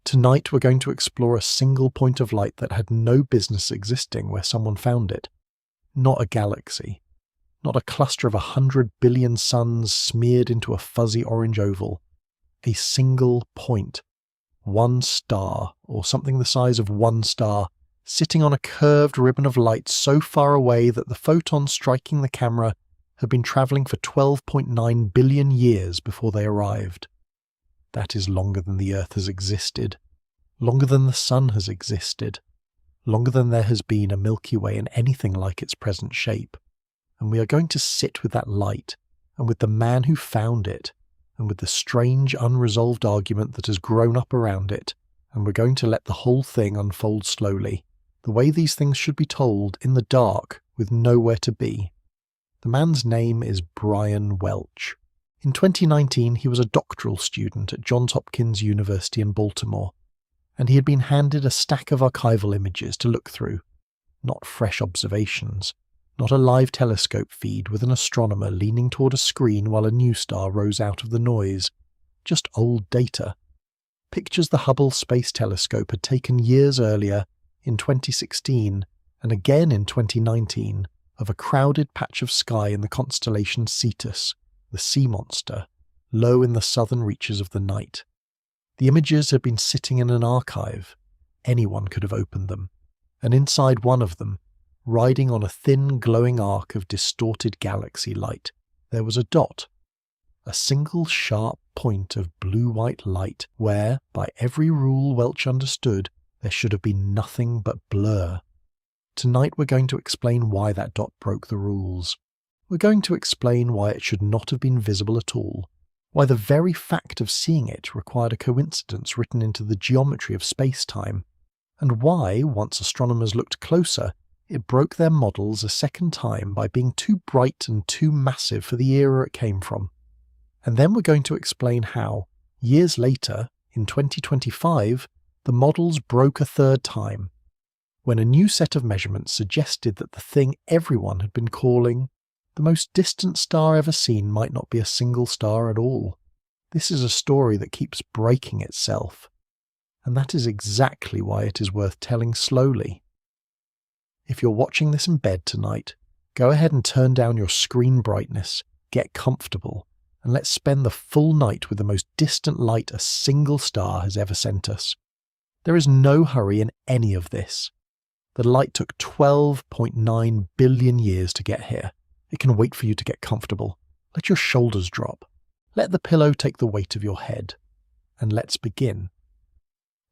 Tonight we're going to explore a single point of light that had no business existing where someone found it. Not a galaxy. Not a cluster of 100 billion suns smeared into a fuzzy orange oval. A single point. One star, or something the size of one star, sitting on a curved ribbon of light so far away that the photons striking the camera had been travelling for 12.9 billion years before they arrived. That is longer than the Earth has existed, longer than the Sun has existed, longer than there has been a Milky Way in anything like its present shape. And we are going to sit with that light, and with the man who found it, and with the strange unresolved argument that has grown up around it, and we're going to let the whole thing unfold slowly, the way these things should be told, in the dark, with nowhere to be. The man's name is Brian Welch. In 2019, he was a doctoral student at Johns Hopkins University in Baltimore, and he had been handed a stack of archival images to look through. Not fresh observations, not a live telescope feed with an astronomer leaning toward a screen while a new star rose out of the noise. Just old data. Pictures the Hubble Space Telescope had taken years earlier, in 2016, and again in 2019, of a crowded patch of sky in the constellation Cetus, the sea monster, low in the southern reaches of the night. The images had been sitting in an archive. Anyone could have opened them. And inside one of them, riding on a thin glowing arc of distorted galaxy light, there was a dot. A single sharp point of blue-white light where, by every rule Welch understood, there should have been nothing but blur. Tonight we're going to explain why that dot broke the rules. We're going to explain why it should not have been visible at all, why the very fact of seeing it required a coincidence written into the geometry of space-time, and why, once astronomers looked closer, it broke their models a second time by being too bright and too massive for the era it came from. And then we're going to explain how, years later, in 2025, the models broke a third time, when a new set of measurements suggested that the thing everyone had been calling the most distant star ever seen might not be a single star at all. This is a story that keeps breaking itself, and that is exactly why it is worth telling slowly. If you're watching this in bed tonight, go ahead and turn down your screen brightness, get comfortable, and let's spend the full night with the most distant light a single star has ever sent us. There is no hurry in any of this. The light took 12.9 billion years to get here. It can wait for you to get comfortable. Let your shoulders drop. Let the pillow take the weight of your head. And let's begin.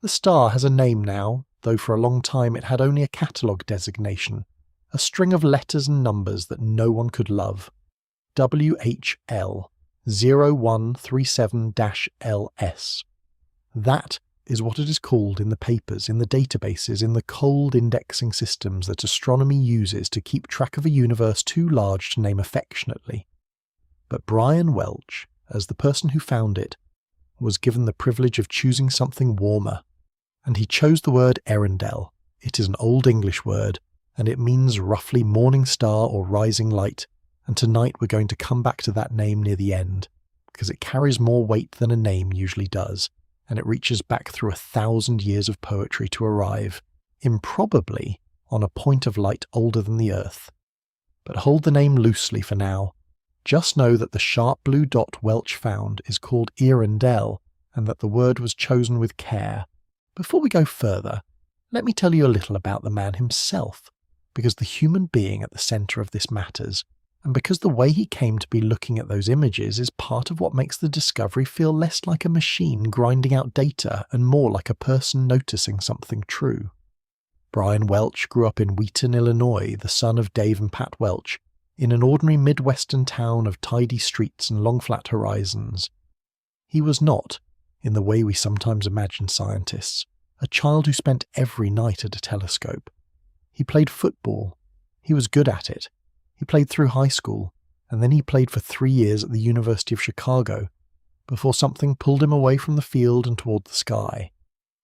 The star has a name now, though for a long time it had only a catalogue designation, a string of letters and numbers that no one could love. WHL 0137-LS. That is what it is called in the papers, in the databases, in the cold indexing systems that astronomy uses to keep track of a universe too large to name affectionately. But Brian Welch, as the person who found it, was given the privilege of choosing something warmer, and he chose the word Earendel. It is an Old English word, and it means roughly morning star or rising light, and tonight we're going to come back to that name near the end, because it carries more weight than a name usually does, and it reaches back through 1,000 years of poetry to arrive, improbably, on a point of light older than the Earth. But hold the name loosely for now. Just know that the sharp blue dot Welch found is called Earendel, and that the word was chosen with care. Before we go further, let me tell you a little about the man himself, because the human being at the centre of this matters, and because the way he came to be looking at those images is part of what makes the discovery feel less like a machine grinding out data and more like a person noticing something true. Brian Welch grew up in Wheaton, Illinois, the son of Dave and Pat Welch, in an ordinary Midwestern town of tidy streets and long flat horizons. He was not, in the way we sometimes imagine scientists, a child who spent every night at a telescope. He played football. He was good at it. He played through high school, and then he played for 3 years at the University of Chicago, before something pulled him away from the field and toward the sky.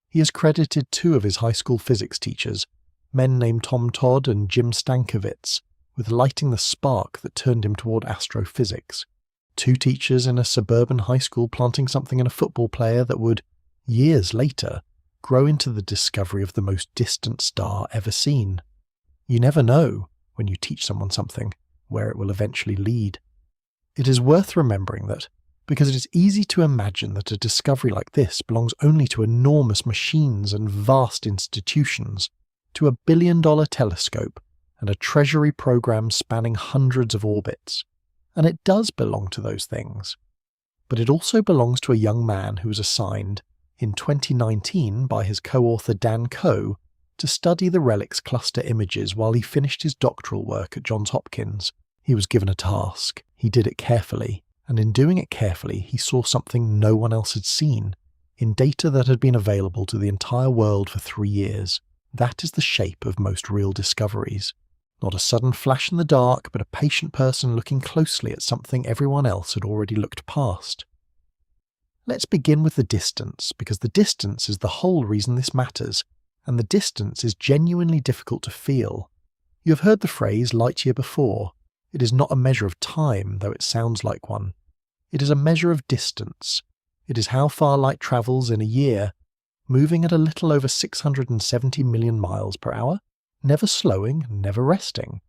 He has credited 2 of his high school physics teachers, men named Tom Todd and Jim Stankiewicz, with lighting the spark that turned him toward astrophysics. 2 teachers in a suburban high school planting something in a football player that would, years later, grow into the discovery of the most distant star ever seen. You never know, when you teach someone something, where it will eventually lead. It is worth remembering that, because it is easy to imagine that a discovery like this belongs only to enormous machines and vast institutions, to a billion-dollar telescope and a treasury program spanning hundreds of orbits. And it does belong to those things. But it also belongs to a young man who was assigned, in 2019 by his co-author Dan Coe, to study the RELICS cluster images while he finished his doctoral work at Johns Hopkins. He was given a task. He did it carefully, and in doing it carefully, he saw something no one else had seen, in data that had been available to the entire world for 3 years. That is the shape of most real discoveries. Not a sudden flash in the dark, but a patient person looking closely at something everyone else had already looked past. Let's begin with the distance, because the distance is the whole reason this matters, and the distance is genuinely difficult to feel. You have heard the phrase light year before. It is not a measure of time, though it sounds like one. It is a measure of distance. It is how far light travels in a year, moving at a little over 670 million miles per hour, never slowing, never resting.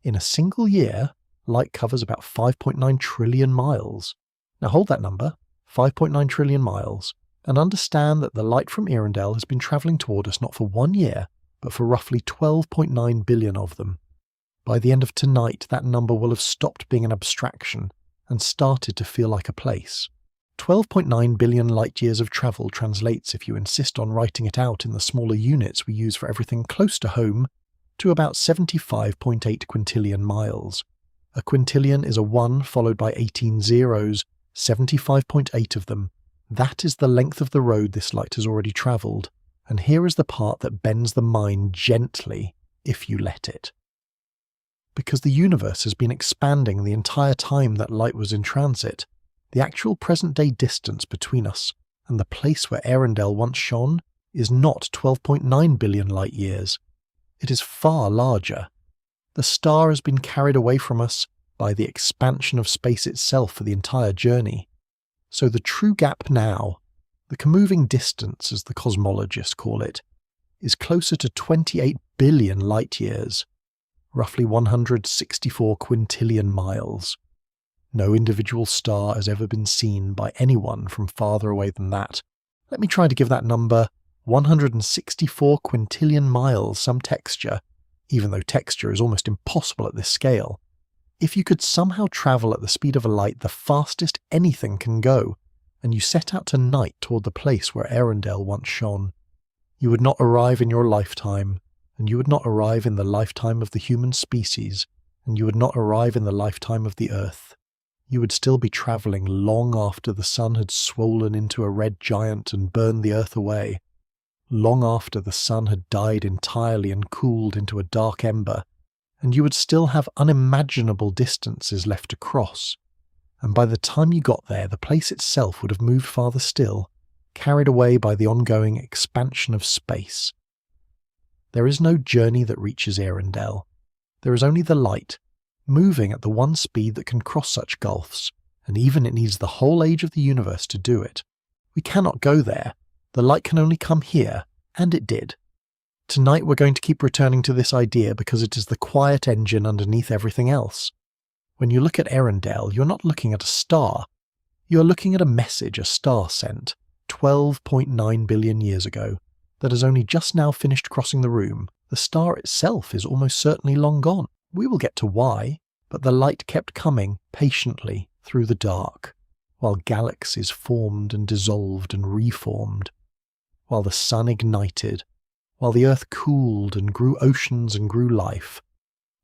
In a single year, light covers about 5.9 trillion miles. Now hold that number, 5.9 trillion miles, and understand that the light from Earendel has been travelling toward us not for 1 year, but for roughly 12.9 billion of them. By the end of tonight, that number will have stopped being an abstraction and started to feel like a place. 12.9 billion light-years of travel translates, if you insist on writing it out in the smaller units we use for everything close to home, to about 75.8 quintillion miles. A quintillion is a 1 followed by 18 zeros, 75.8 of them. That is the length of the road this light has already travelled, and here is the part that bends the mind gently, if you let it. Because the universe has been expanding the entire time that light was in transit, the actual present-day distance between us and the place where Earendel once shone is not 12.9 billion light-years. It is far larger. The star has been carried away from us by the expansion of space itself for the entire journey. So the true gap now, the commoving distance as the cosmologists call it, is closer to 28 billion light-years, roughly 164 quintillion miles. No individual star has ever been seen by anyone from farther away than that. Let me try to give that number 164 quintillion miles some texture, even though texture is almost impossible at this scale. If you could somehow travel at the speed of a light the fastest anything can go, and you set out tonight toward the place where Earendel once shone, you would not arrive in your lifetime, and you would not arrive in the lifetime of the human species, and you would not arrive in the lifetime of the Earth. You would still be travelling long after the sun had swollen into a red giant and burned the Earth away, long after the sun had died entirely and cooled into a dark ember, and you would still have unimaginable distances left to cross. And by the time you got there, the place itself would have moved farther still, carried away by the ongoing expansion of space. There is no journey that reaches Earendel. There is only the light, moving at the one speed that can cross such gulfs, and even it needs the whole age of the universe to do it. We cannot go there. The light can only come here, and it did. Tonight we're going to keep returning to this idea because it is the quiet engine underneath everything else. When you look at Earendel, you're not looking at a star. You are looking at a message a star sent 12.9 billion years ago that has only just now finished crossing the room. The star itself is almost certainly long gone. We will get to why, but the light kept coming patiently through the dark, while galaxies formed and dissolved and reformed, while the sun ignited, while the earth cooled and grew oceans and grew life,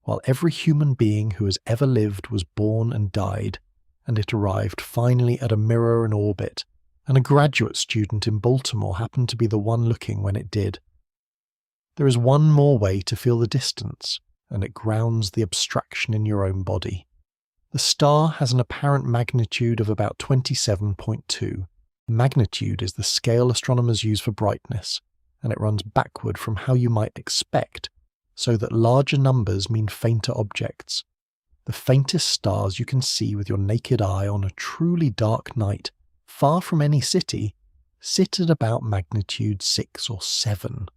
while every human being who has ever lived was born and died, and it arrived finally at a mirror in orbit, and a graduate student in Baltimore happened to be the one looking when it did. There is one more way to feel the distance, and it grounds the abstraction in your own body. The star has an apparent magnitude of about 27.2. Magnitude is the scale astronomers use for brightness, and it runs backward from how you might expect, so that larger numbers mean fainter objects. The faintest stars you can see with your naked eye on a truly dark night, far from any city, sit at about magnitude 6 or 7.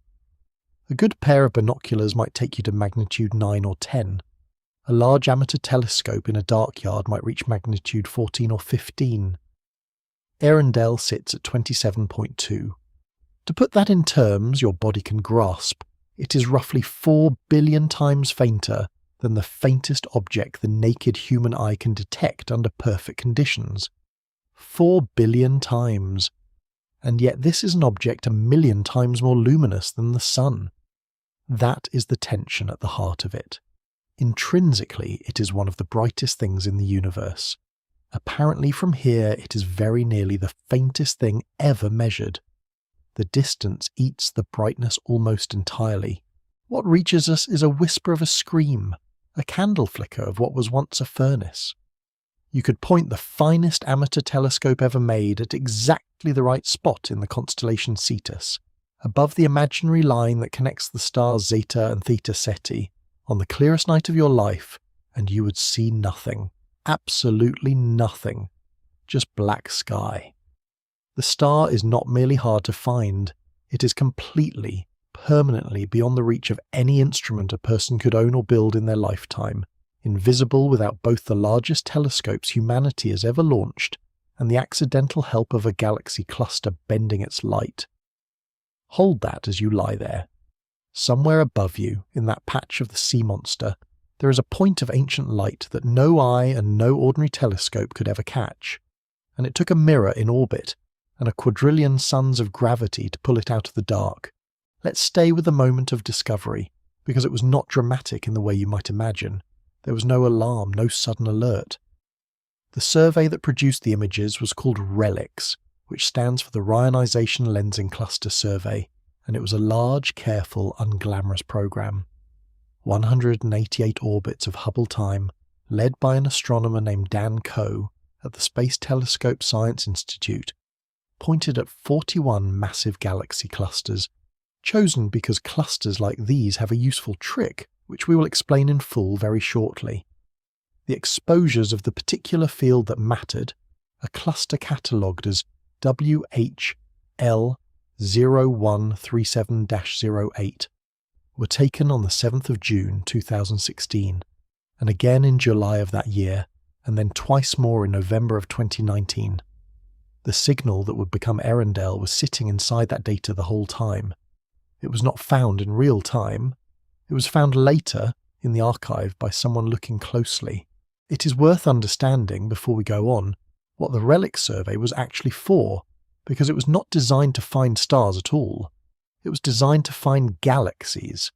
A good pair of binoculars might take you to magnitude 9 or 10. A large amateur telescope in a dark yard might reach magnitude 14 or 15. Earendel sits at 27.2. To put that in terms your body can grasp, it is roughly 4 billion times fainter than the faintest object the naked human eye can detect under perfect conditions. 4 billion times. And yet this is an object 1,000,000 times more luminous than the Sun. That is the tension at the heart of it. Intrinsically, it is one of the brightest things in the universe. Apparently from here it is very nearly the faintest thing ever measured. The distance eats the brightness almost entirely. What reaches us is a whisper of a scream, a candle flicker of what was once a furnace. You could point the finest amateur telescope ever made at exactly the right spot in the constellation Cetus, above the imaginary line that connects the stars Zeta and Theta Ceti, on the clearest night of your life, and you would see nothing. Absolutely nothing. Just black sky. The star is not merely hard to find, it is completely, permanently beyond the reach of any instrument a person could own or build in their lifetime, invisible without both the largest telescopes humanity has ever launched and the accidental help of a galaxy cluster bending its light. Hold that as you lie there. Somewhere above you, in that patch of the sea monster, there is a point of ancient light that no eye and no ordinary telescope could ever catch, and it took a mirror in orbit and a quadrillion suns of gravity to pull it out of the dark. Let's stay with the moment of discovery, because it was not dramatic in the way you might imagine. There was no alarm, no sudden alert. The survey that produced the images was called RELICS, which stands for the Rionization Lensing Cluster Survey, and it was a large, careful, unglamorous program. 188 orbits of Hubble time, led by an astronomer named Dan Coe at the Space Telescope Science Institute, pointed at 41 massive galaxy clusters, chosen because clusters like these have a useful trick, which we will explain in full very shortly. The exposures of the particular field that mattered, a cluster catalogued as WHL0137-08, were taken on the 7th of June 2016, and again in July of that year, and then twice more in November of 2019. The signal that would become Earendel was sitting inside that data the whole time. It was not found in real time. It was found later in the archive by someone looking closely. It is worth understanding, before we go on, what the RELICS survey was actually for, because it was not designed to find stars at all. It was designed to find galaxies.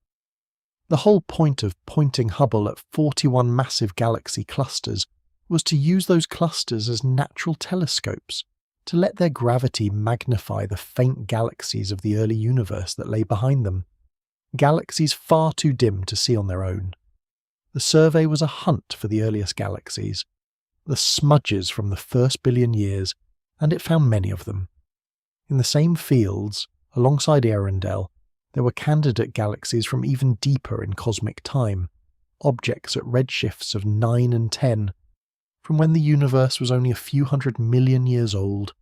The whole point of pointing Hubble at 41 massive galaxy clusters was to use those clusters as natural telescopes, to let their gravity magnify the faint galaxies of the early universe that lay behind them, galaxies far too dim to see on their own. The survey was a hunt for the earliest galaxies, the smudges from the first billion years, and it found many of them. In the same fields, alongside Earendel, there were candidate galaxies from even deeper in cosmic time, objects at redshifts of 9 and 10, from when the universe was only a few 100 million years old.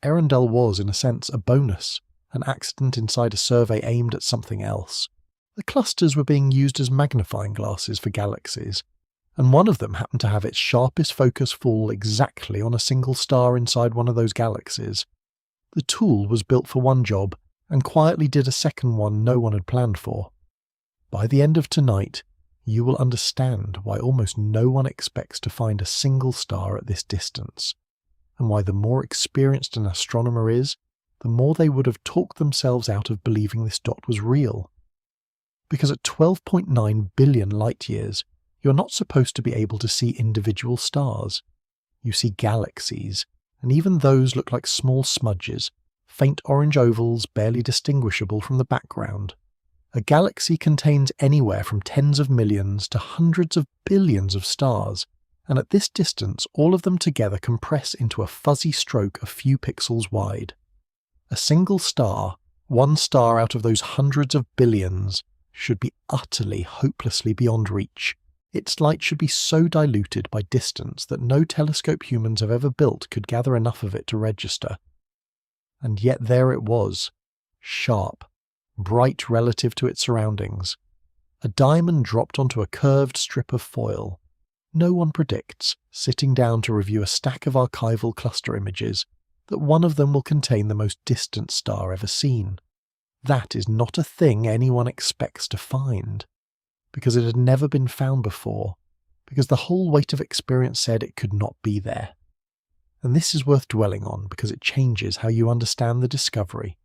Earendel was, in a sense, a bonus, an accident inside a survey aimed at something else. The clusters were being used as magnifying glasses for galaxies, and one of them happened to have its sharpest focus fall exactly on a single star inside one of those galaxies. The tool was built for one job, and quietly did a second one no one had planned for. By the end of tonight, you will understand why almost no one expects to find a single star at this distance, and why the more experienced an astronomer is, the more they would have talked themselves out of believing this dot was real. Because at 12.9 billion light-years, you're not supposed to be able to see individual stars. You see galaxies, and even those look like small smudges, faint orange ovals barely distinguishable from the background. A galaxy contains anywhere from tens of millions to hundreds of billions of stars, and at this distance all of them together compress into a fuzzy stroke a few pixels wide. A single star, one star out of those hundreds of billions, should be utterly, hopelessly beyond reach. Its light should be so diluted by distance that no telescope humans have ever built could gather enough of it to register. And yet there it was, sharp, bright relative to its surroundings. A diamond dropped onto a curved strip of foil. No one predicts, sitting down to review a stack of archival cluster images, that one of them will contain the most distant star ever seen. That is not a thing anyone expects to find, because it had never been found before, because the whole weight of experience said it could not be there. And this is worth dwelling on because it changes how you understand the discovery.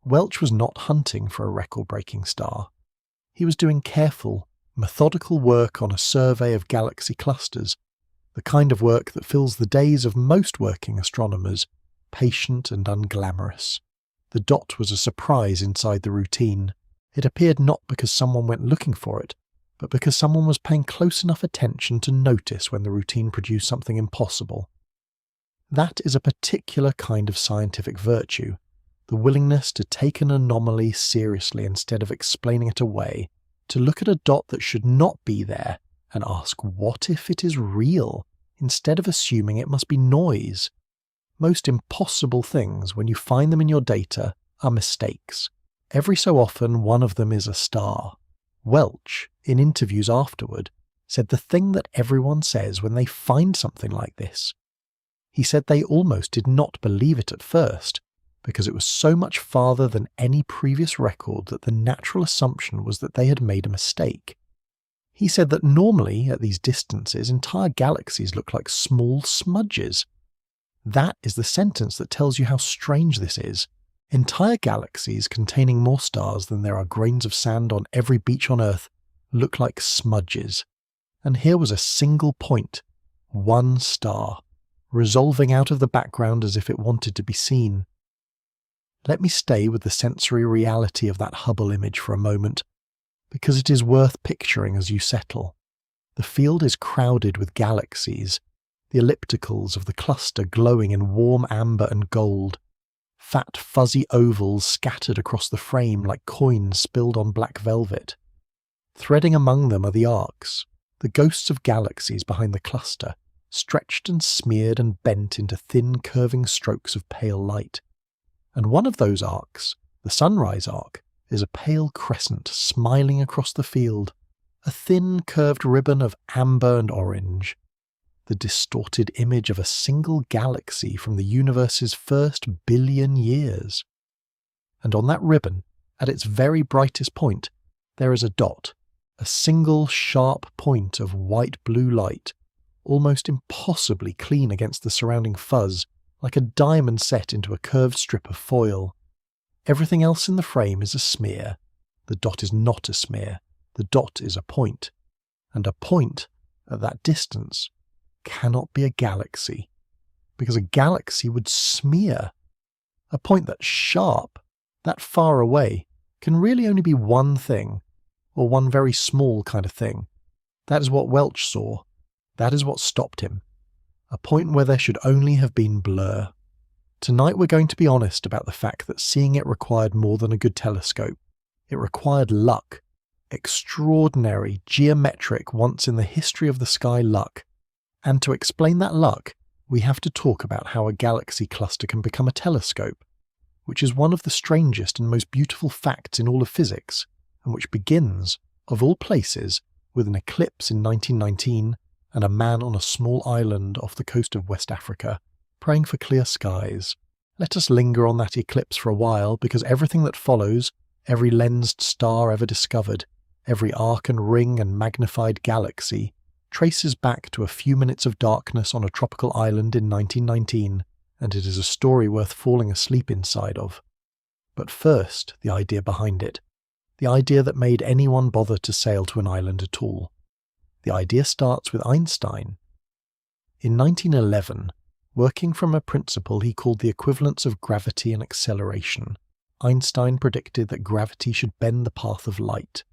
Welch was not hunting for a record-breaking star. He was doing careful, methodical work on a survey of galaxy clusters, the kind of work that fills the days of most working astronomers, patient and unglamorous. The dot was a surprise inside the routine. It appeared not because someone went looking for it, but because someone was paying close enough attention to notice when the routine produced something impossible. That is a particular kind of scientific virtue, the willingness to take an anomaly seriously instead of explaining it away, to look at a dot that should not be there and ask what if it is real, instead of assuming it must be noise. Most impossible things, when you find them in your data, are mistakes. Every so often one of them is a star. Welch, in interviews afterward, said the thing that everyone says when they find something like this. He said they almost did not believe it at first, because it was so much farther than any previous record that the natural assumption was that they had made a mistake. He said that normally, at these distances, entire galaxies look like small smudges. That is the sentence that tells you how strange this is. Entire galaxies containing more stars than there are grains of sand on every beach on Earth look like smudges. And here was a single point, one star, resolving out of the background as if it wanted to be seen. Let me stay with the sensory reality of that Hubble image for a moment, because it is worth picturing as you settle. The field is crowded with galaxies, the ellipticals of the cluster glowing in warm amber and gold, fat fuzzy ovals scattered across the frame like coins spilled on black velvet. Threading among them are the arcs, the ghosts of galaxies behind the cluster, stretched and smeared and bent into thin curving strokes of pale light. And one of those arcs, the sunrise arc, is a pale crescent smiling across the field, a thin curved ribbon of amber and orange, the distorted image of a single galaxy from the universe's first billion years. And on that ribbon, at its very brightest point, there is a dot, a single sharp point of white-blue light, almost impossibly clean against the surrounding fuzz, like a diamond set into a curved strip of foil. Everything else in the frame is a smear. The dot is not a smear. The dot is a point. And a point, at that distance, cannot be a galaxy, because a galaxy would smear. A point that's sharp, that far away, can really only be one thing, or one very small kind of thing. That is what Welch saw. That is what stopped him. A point where there should only have been blur. Tonight we're going to be honest about the fact that seeing it required more than a good telescope. It required luck. Extraordinary, geometric, once in the history of the sky luck. And to explain that luck, we have to talk about how a galaxy cluster can become a telescope, which is one of the strangest and most beautiful facts in all of physics, and which begins, of all places, with an eclipse in 1919 and a man on a small island off the coast of West Africa, praying for clear skies. Let us linger on that eclipse for a while, because everything that follows, every lensed star ever discovered, every arc and ring and magnified galaxy, traces back to a few minutes of darkness on a tropical island in 1919, and it is a story worth falling asleep inside of. But first, the idea behind it. The idea that made anyone bother to sail to an island at all. The idea starts with Einstein. In 1911, working from a principle he called the equivalence of gravity and acceleration, Einstein predicted that gravity should bend the path of light.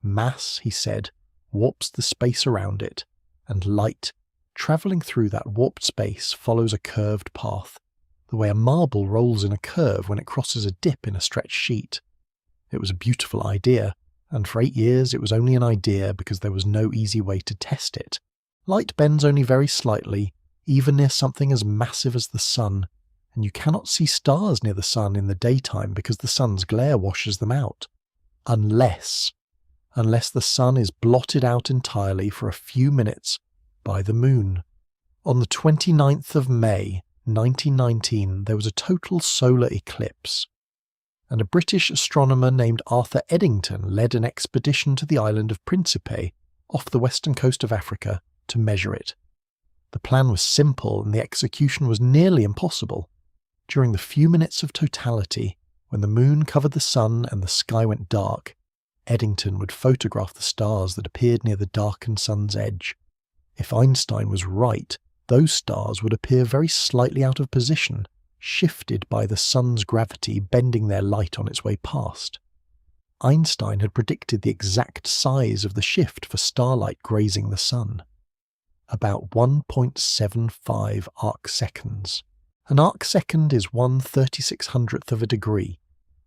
Mass, he said, warps the space around it, and light, travelling through that warped space, follows a curved path, the way a marble rolls in a curve when it crosses a dip in a stretched sheet. It was a beautiful idea, and for 8 years it was only an idea because there was no easy way to test it. Light bends only very slightly, even near something as massive as the sun, and you cannot see stars near the sun in the daytime because the sun's glare washes them out. Unless the sun is blotted out entirely for a few minutes by the moon. On the 29th of May, 1919, there was a total solar eclipse, and a British astronomer named Arthur Eddington led an expedition to the island of Principe, off the western coast of Africa, to measure it. The plan was simple and the execution was nearly impossible. During the few minutes of totality, when the moon covered the sun and the sky went dark, Eddington would photograph the stars that appeared near the darkened sun's edge. If Einstein was right, those stars would appear very slightly out of position, shifted by the sun's gravity bending their light on its way past. Einstein had predicted the exact size of the shift for starlight grazing the sun. About 1.75 arcseconds. An arcsecond is 1/3600th of a degree.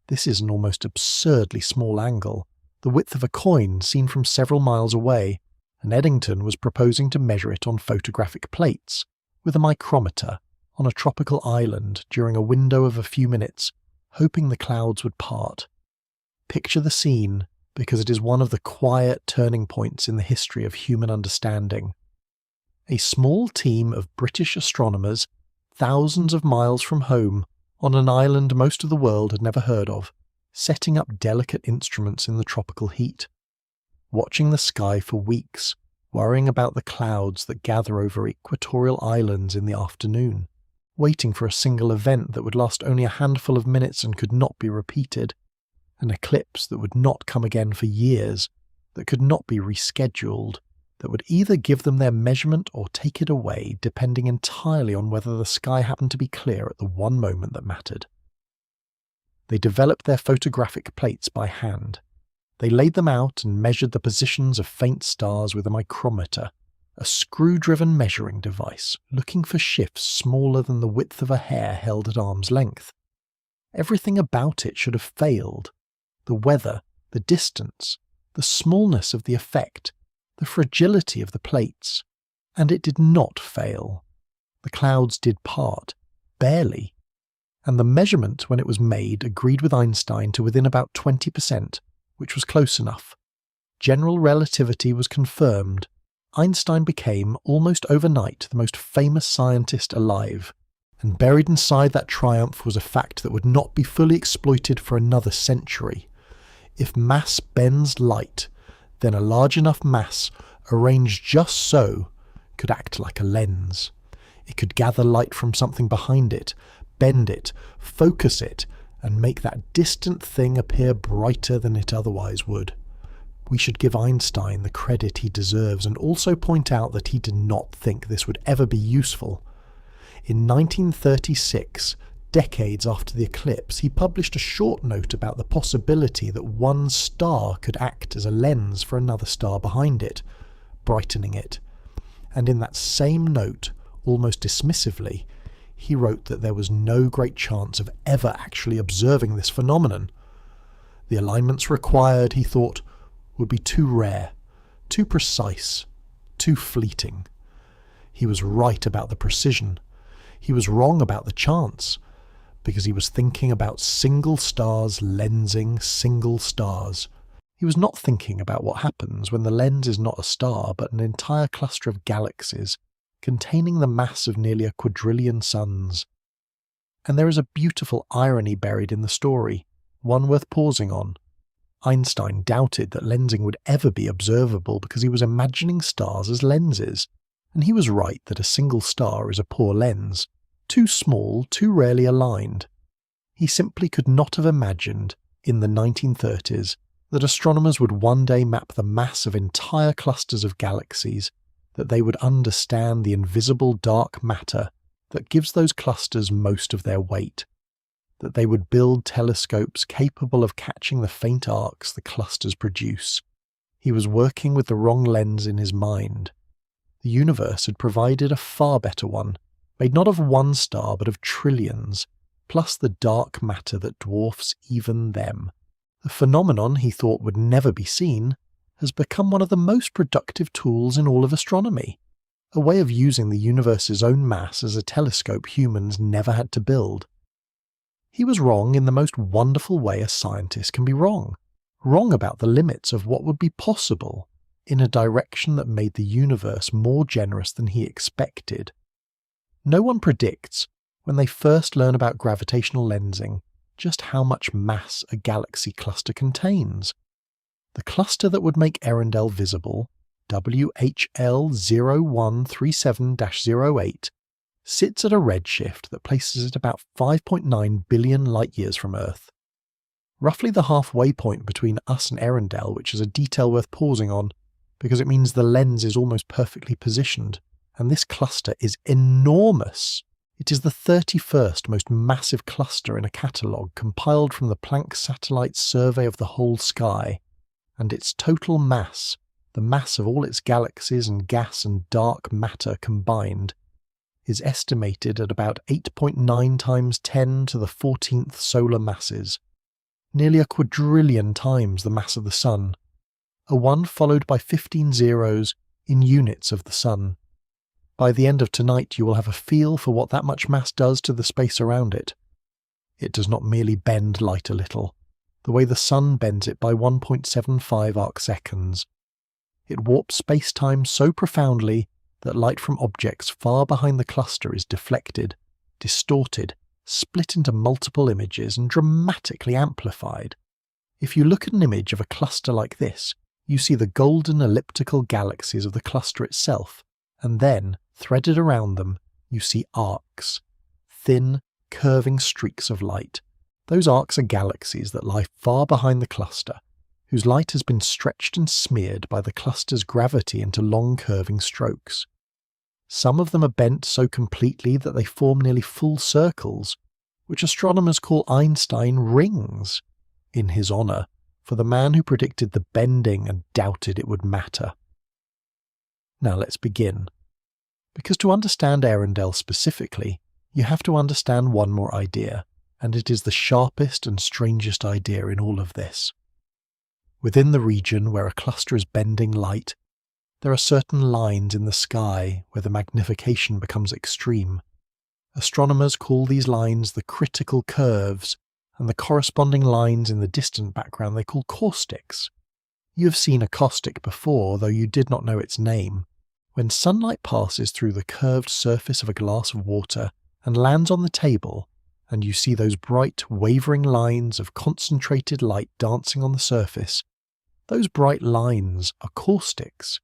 This is an almost absurdly small angle, the width of a coin seen from several miles away, and Eddington was proposing to measure it on photographic plates, with a micrometer, on a tropical island during a window of a few minutes, hoping the clouds would part. Picture the scene, because it is one of the quiet turning points in the history of human understanding. A small team of British astronomers, thousands of miles from home, on an island most of the world had never heard of, setting up delicate instruments in the tropical heat, watching the sky for weeks, worrying about the clouds that gather over equatorial islands in the afternoon, waiting for a single event that would last only a handful of minutes and could not be repeated, an eclipse that would not come again for years, that could not be rescheduled, that would either give them their measurement or take it away, depending entirely on whether the sky happened to be clear at the one moment that mattered. They developed their photographic plates by hand. They laid them out and measured the positions of faint stars with a micrometer, a screw-driven measuring device, looking for shifts smaller than the width of a hair held at arm's length. Everything about it should have failed. The weather, the distance, the smallness of the effect, the fragility of the plates. And it did not fail. The clouds did part, barely. And the measurement, when it was made, agreed with Einstein to within about 20%, which was close enough. General relativity was confirmed. Einstein became, almost overnight, the most famous scientist alive, and buried inside that triumph was a fact that would not be fully exploited for another century. If mass bends light, then a large enough mass, arranged just so, could act like a lens. It could gather light from something behind it, bend it, focus it, and make that distant thing appear brighter than it otherwise would. We should give Einstein the credit he deserves and also point out that he did not think this would ever be useful. In 1936, decades after the eclipse, he published a short note about the possibility that one star could act as a lens for another star behind it, brightening it. And in that same note, almost dismissively, he wrote that there was no great chance of ever actually observing this phenomenon. The alignments required, he thought, would be too rare, too precise, too fleeting. He was right about the precision. He was wrong about the chance, because he was thinking about single stars lensing single stars. He was not thinking about what happens when the lens is not a star but an entire cluster of galaxies containing the mass of nearly a quadrillion suns. And there is a beautiful irony buried in the story, one worth pausing on. Einstein doubted that lensing would ever be observable because he was imagining stars as lenses, and he was right that a single star is a poor lens, too small, too rarely aligned. He simply could not have imagined, in the 1930s, that astronomers would one day map the mass of entire clusters of galaxies, that they would understand the invisible dark matter that gives those clusters most of their weight, that they would build telescopes capable of catching the faint arcs the clusters produce. He was working with the wrong lens in his mind. The universe had provided a far better one, made not of one star but of trillions, plus the dark matter that dwarfs even them. The phenomenon he thought would never be seen has become one of the most productive tools in all of astronomy. a way of using the universe's own mass as a telescope humans never had to build. He was wrong in the most wonderful way a scientist can be wrong. Wrong about the limits of what would be possible, in a direction that made the universe more generous than he expected. No one predicts, when they first learn about gravitational lensing, just how much mass a galaxy cluster contains. The cluster that would make Earendel visible, WHL 0137-08, sits at a redshift that places it about 5.9 billion light-years from Earth. Roughly the halfway point between us and Earendel, which is a detail worth pausing on, because it means the lens is almost perfectly positioned, and this cluster is enormous. It is the 31st most massive cluster in a catalogue compiled from the Planck satellite survey of the whole sky, and its total mass, the mass of all its galaxies and gas and dark matter combined, is estimated at about 8.9 times 10 to the 14th solar masses, nearly a quadrillion times the mass of the Sun, a 1 followed by 15 zeros in units of the Sun. By the end of tonight you will have a feel for what that much mass does to the space around it. It does not merely bend light a little, the way the Sun bends it by 1.75 arcseconds. It warps space-time so profoundly that light from objects far behind the cluster is deflected, distorted, split into multiple images and dramatically amplified. If you look at an image of a cluster like this, you see the golden elliptical galaxies of the cluster itself, and then, threaded around them, you see arcs, thin, curving streaks of light. Those arcs are galaxies that lie far behind the cluster, whose light has been stretched and smeared by the cluster's gravity into long curving strokes. Some of them are bent so completely that they form nearly full circles, which astronomers call Einstein rings, in his honour, for the man who predicted the bending and doubted it would matter. Now let's begin. Because to understand Earendel specifically, you have to understand one more idea, and it is the sharpest and strangest idea in all of this. Within the region where a cluster is bending light, there are certain lines in the sky where the magnification becomes extreme. Astronomers call these lines the critical curves, and the corresponding lines in the distant background they call caustics. You have seen a caustic before, though you did not know its name. When sunlight passes through the curved surface of a glass of water and lands on the table, and you see those bright, wavering lines of concentrated light dancing on the surface, those bright lines are caustics.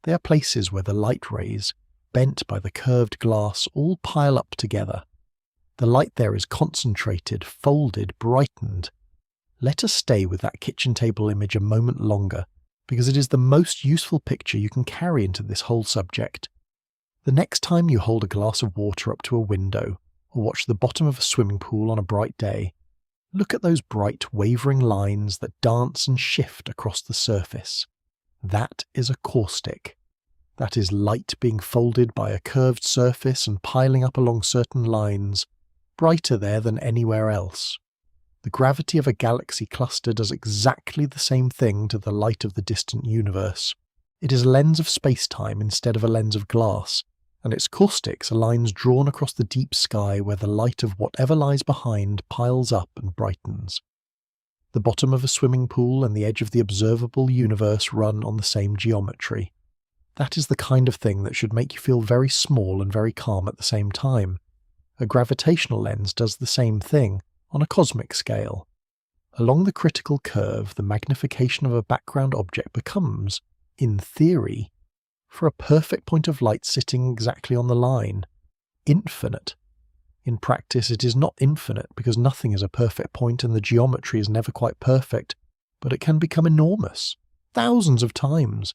They are places where the light rays, bent by the curved glass, all pile up together. The light there is concentrated, folded, brightened. Let us stay with that kitchen table image a moment longer, because it is the most useful picture you can carry into this whole subject. The next time you hold a glass of water up to a window, or watch the bottom of a swimming pool on a bright day, look at those bright, wavering lines that dance and shift across the surface. That is a caustic. That is light being folded by a curved surface and piling up along certain lines, brighter there than anywhere else. The gravity of a galaxy cluster does exactly the same thing to the light of the distant universe. It is a lens of space-time instead of a lens of glass, and its caustics are lines drawn across the deep sky where the light of whatever lies behind piles up and brightens. The bottom of a swimming pool and the edge of the observable universe run on the same geometry. That is the kind of thing that should make you feel very small and very calm at the same time. A gravitational lens does the same thing, on a cosmic scale. Along the critical curve, the magnification of a background object becomes, in theory, for a perfect point of light sitting exactly on the line, infinite. In practice it is not infinite because nothing is a perfect point and the geometry is never quite perfect, but it can become enormous, thousands of times.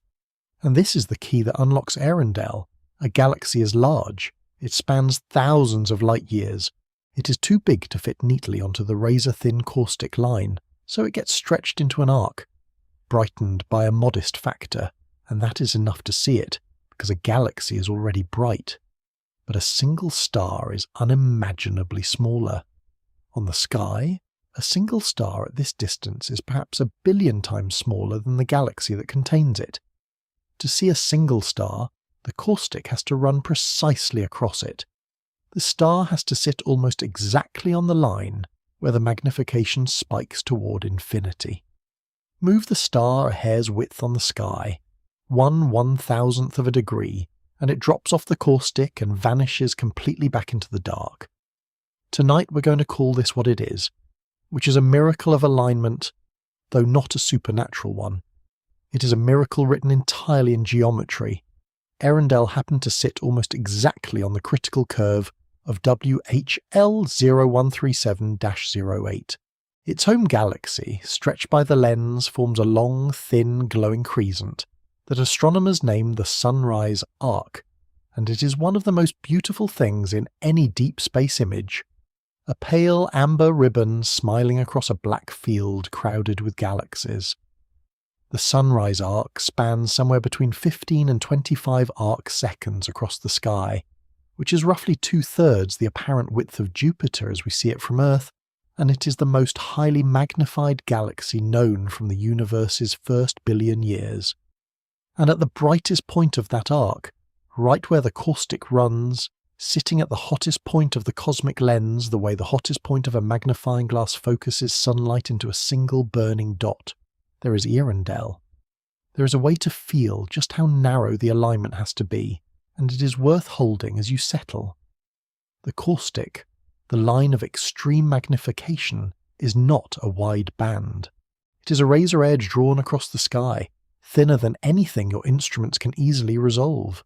And this is the key that unlocks Earendel. A galaxy is large. It spans thousands of light years. It is too big to fit neatly onto the razor-thin caustic line, so it gets stretched into an arc, brightened by a modest factor, and that is enough to see it, because a galaxy is already bright. But a single star is unimaginably smaller. On the sky, a single star at this distance is perhaps 1 billion times smaller than the galaxy that contains it. To see a single star, the caustic has to run precisely across it. The star has to sit almost exactly on the line where the magnification spikes toward infinity. Move the star a hair's width on the sky, 1/1000th of a degree, and it drops off the caustic and vanishes completely back into the dark. Tonight we're going to call this what it is, which is a miracle of alignment, though not a supernatural one. It is a miracle written entirely in geometry. Earendel happened to sit almost exactly on the critical curve of WHL 0137-08. Its home galaxy, stretched by the lens, forms a long, thin, glowing crescent that astronomers name the Sunrise Arc, and it is one of the most beautiful things in any deep space image. A pale amber ribbon smiling across a black field crowded with galaxies. The Sunrise Arc spans somewhere between 15 and 25 arc seconds across the sky, which is roughly 2/3 the apparent width of Jupiter as we see it from Earth, and it is the most highly magnified galaxy known from the universe's first billion years. And at the brightest point of that arc, right where the caustic runs, sitting at the hottest point of the cosmic lens the way the hottest point of a magnifying glass focuses sunlight into a single burning dot, there is Earendel. There is a way to feel just how narrow the alignment has to be, and it is worth holding as you settle. The caustic, the line of extreme magnification, is not a wide band. It is a razor edge drawn across the sky, thinner than anything your instruments can easily resolve.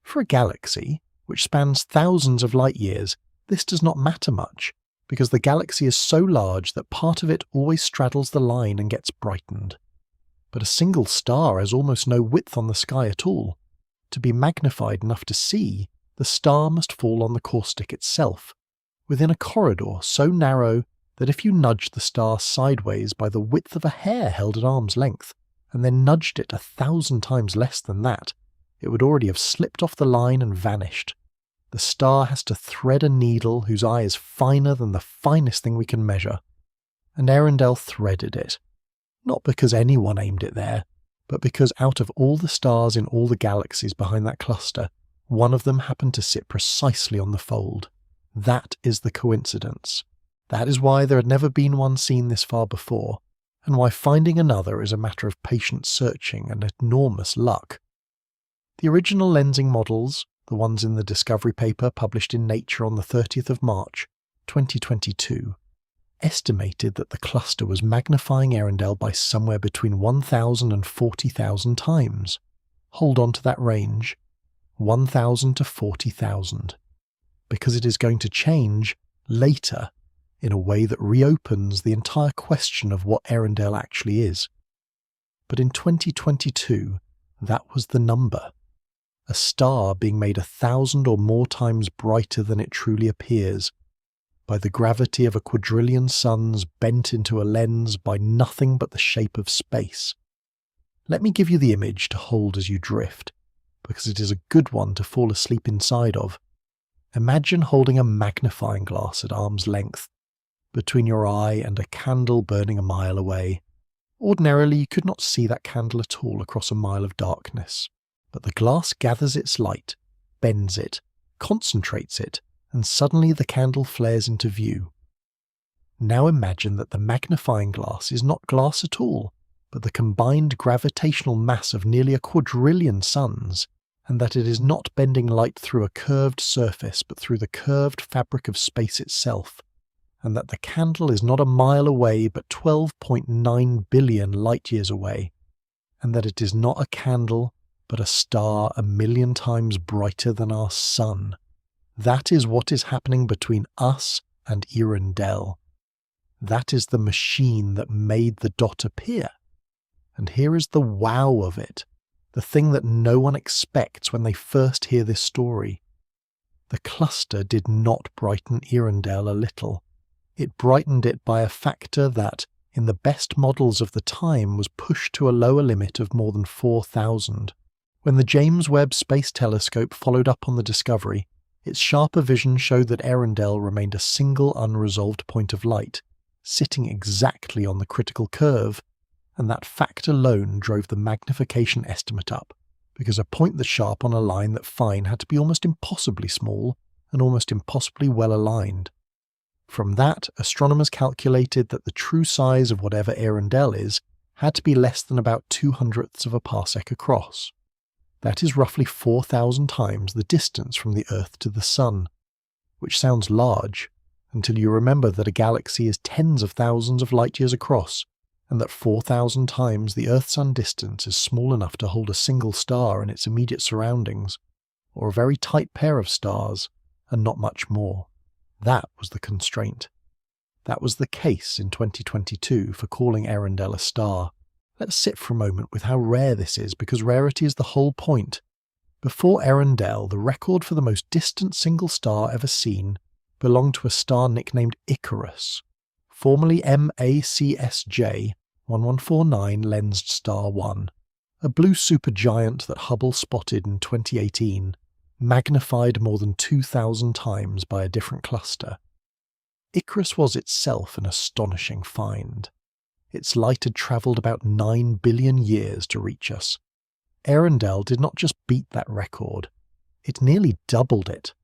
For a galaxy, which spans thousands of light years, this does not matter much, because the galaxy is so large that part of it always straddles the line and gets brightened. But a single star has almost no width on the sky at all. To be magnified enough to see, the star must fall on the caustic itself, within a corridor so narrow that if you nudged the star sideways by the width of a hair held at arm's length, and then nudged it 1,000 times less than that, it would already have slipped off the line and vanished. The star has to thread a needle whose eye is finer than the finest thing we can measure. And Earendel threaded it. Not because anyone aimed it there, but because out of all the stars in all the galaxies behind that cluster, one of them happened to sit precisely on the fold. That is the coincidence. That is why there had never been one seen this far before, and why finding another is a matter of patient searching and enormous luck. The original lensing models, the ones in the Discovery paper published in Nature on the 30th of March, 2022, estimated that the cluster was magnifying Earendel by somewhere between 1,000 and 40,000 times. Hold on to that range, 1,000 to 40,000, because it is going to change later in a way that reopens the entire question of what Earendel actually is. But in 2022, that was the number. A star being made 1,000 or more times brighter than it truly appears, by the gravity of a quadrillion suns bent into a lens by nothing but the shape of space. Let me give you the image to hold as you drift, because it is a good one to fall asleep inside of. Imagine holding a magnifying glass at arm's length, between your eye and a candle burning a mile away. Ordinarily you could not see that candle at all across a mile of darkness, but the glass gathers its light, bends it, concentrates it, and suddenly the candle flares into view. Now imagine that the magnifying glass is not glass at all, but the combined gravitational mass of nearly a quadrillion suns, and that it is not bending light through a curved surface but through the curved fabric of space itself, and that the candle is not a mile away but 12.9 billion light-years away, and that it is not a candle but a star 1,000,000 times brighter than our sun. That is what is happening between us and Earendel. That is the machine that made the dot appear. And here is the wow of it, the thing that no one expects when they first hear this story. The cluster did not brighten Earendel a little. It brightened it by a factor that, in the best models of the time, was pushed to a lower limit of more than 4,000. When the James Webb Space Telescope followed up on the discovery, its sharper vision showed that Earendel remained a single unresolved point of light, sitting exactly on the critical curve, and that fact alone drove the magnification estimate up because a point that's sharp on a line that fine had to be almost impossibly small and almost impossibly well aligned. From that, astronomers calculated that the true size of whatever Earendel is had to be less than about 2/100ths of a parsec across. That is roughly 4,000 times the distance from the Earth to the Sun, which sounds large until you remember that a galaxy is tens of thousands of light years across, and that 4,000 times the Earth-Sun distance is small enough to hold a single star and its immediate surroundings, or a very tight pair of stars, and not much more. That was the constraint. That was the case in 2022 for calling Earendel a star. Let's sit for a moment with how rare this is, because rarity is the whole point. Before Earendel, the record for the most distant single star ever seen belonged to a star nicknamed Icarus, formerly MACSJ 1149 lensed star 1, a blue supergiant that Hubble spotted in 2018, magnified more than 2,000 times by a different cluster. Icarus was itself an astonishing find. Its light had travelled about 9 billion years to reach us. Earendel did not just beat that record, it nearly doubled it,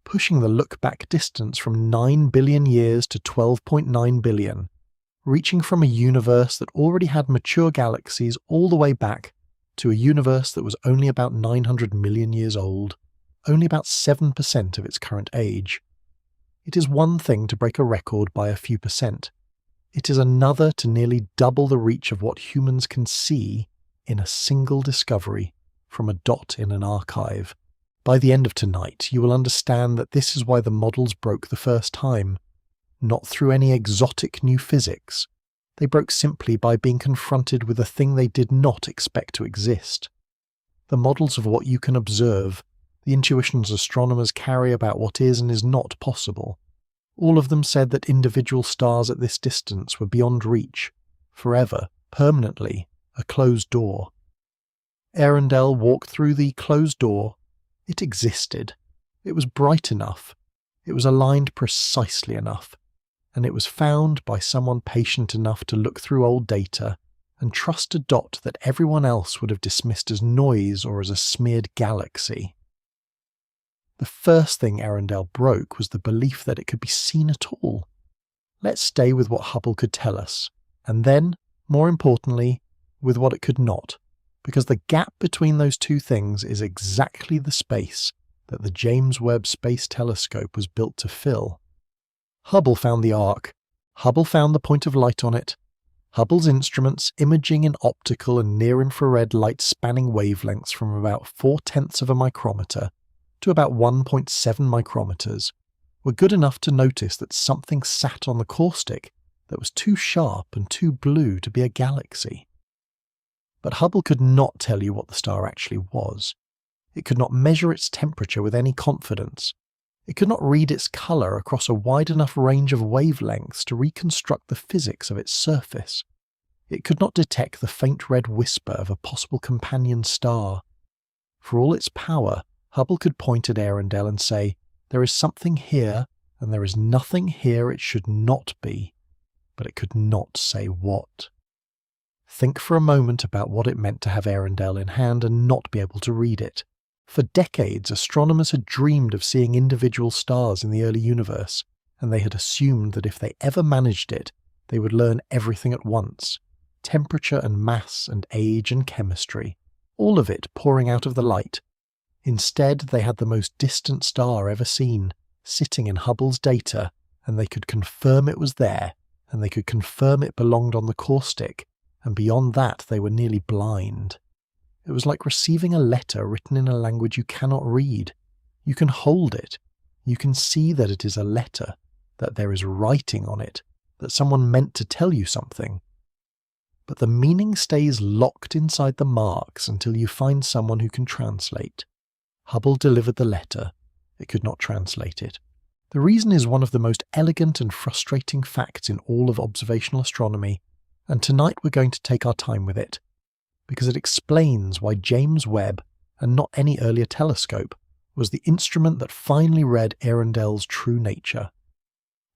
pushing the look-back distance from 9 billion years to 12.9 billion, reaching from a universe that already had mature galaxies all the way back to a universe that was only about 900 million years old, only about 7% of its current age. It is one thing to break a record by a few percent. It is another to nearly double the reach of what humans can see in a single discovery from a dot in an archive. By the end of tonight, you will understand that this is why the models broke the first time. Not through any exotic new physics. They broke simply by being confronted with a thing they did not expect to exist. The models of what you can observe, the intuitions astronomers carry about what is and is not possible. All of them said that individual stars at this distance were beyond reach, forever, permanently, a closed door. Earendel walked through the closed door. It existed. It was bright enough. It was aligned precisely enough. And it was found by someone patient enough to look through old data and trust a dot that everyone else would have dismissed as noise or as a smeared galaxy. The first thing Earendel broke was the belief that it could be seen at all. Let's stay with what Hubble could tell us, and then, more importantly, with what it could not, because the gap between those two things is exactly the space that the James Webb Space Telescope was built to fill. Hubble found the arc. Hubble found the point of light on it. Hubble's instruments, imaging in optical and near-infrared light-spanning wavelengths from about 4/10 of a micrometer to about 1.7 micrometers, were good enough to notice that something sat on the caustic that was too sharp and too blue to be a galaxy. But Hubble could not tell you what the star actually was. It could not measure its temperature with any confidence. It could not read its colour across a wide enough range of wavelengths to reconstruct the physics of its surface. It could not detect the faint red whisper of a possible companion star. For all its power, Hubble could point at Earendel and say, there is something here, and there is nothing here it should not be, but it could not say what. Think for a moment about what it meant to have Earendel in hand and not be able to read it. For decades, astronomers had dreamed of seeing individual stars in the early universe, and they had assumed that if they ever managed it, they would learn everything at once. Temperature and mass and age and chemistry, all of it pouring out of the light. Instead, they had the most distant star ever seen, sitting in Hubble's data, and they could confirm it was there, and they could confirm it belonged on the caustic, and beyond that they were nearly blind. It was like receiving a letter written in a language you cannot read. You can hold it. You can see that it is a letter, that there is writing on it, that someone meant to tell you something. But the meaning stays locked inside the marks until you find someone who can translate. Hubble delivered the letter. It could not translate it. The reason is one of the most elegant and frustrating facts in all of observational astronomy, and tonight we're going to take our time with it, because it explains why James Webb, and not any earlier telescope, was the instrument that finally read Earendel's true nature.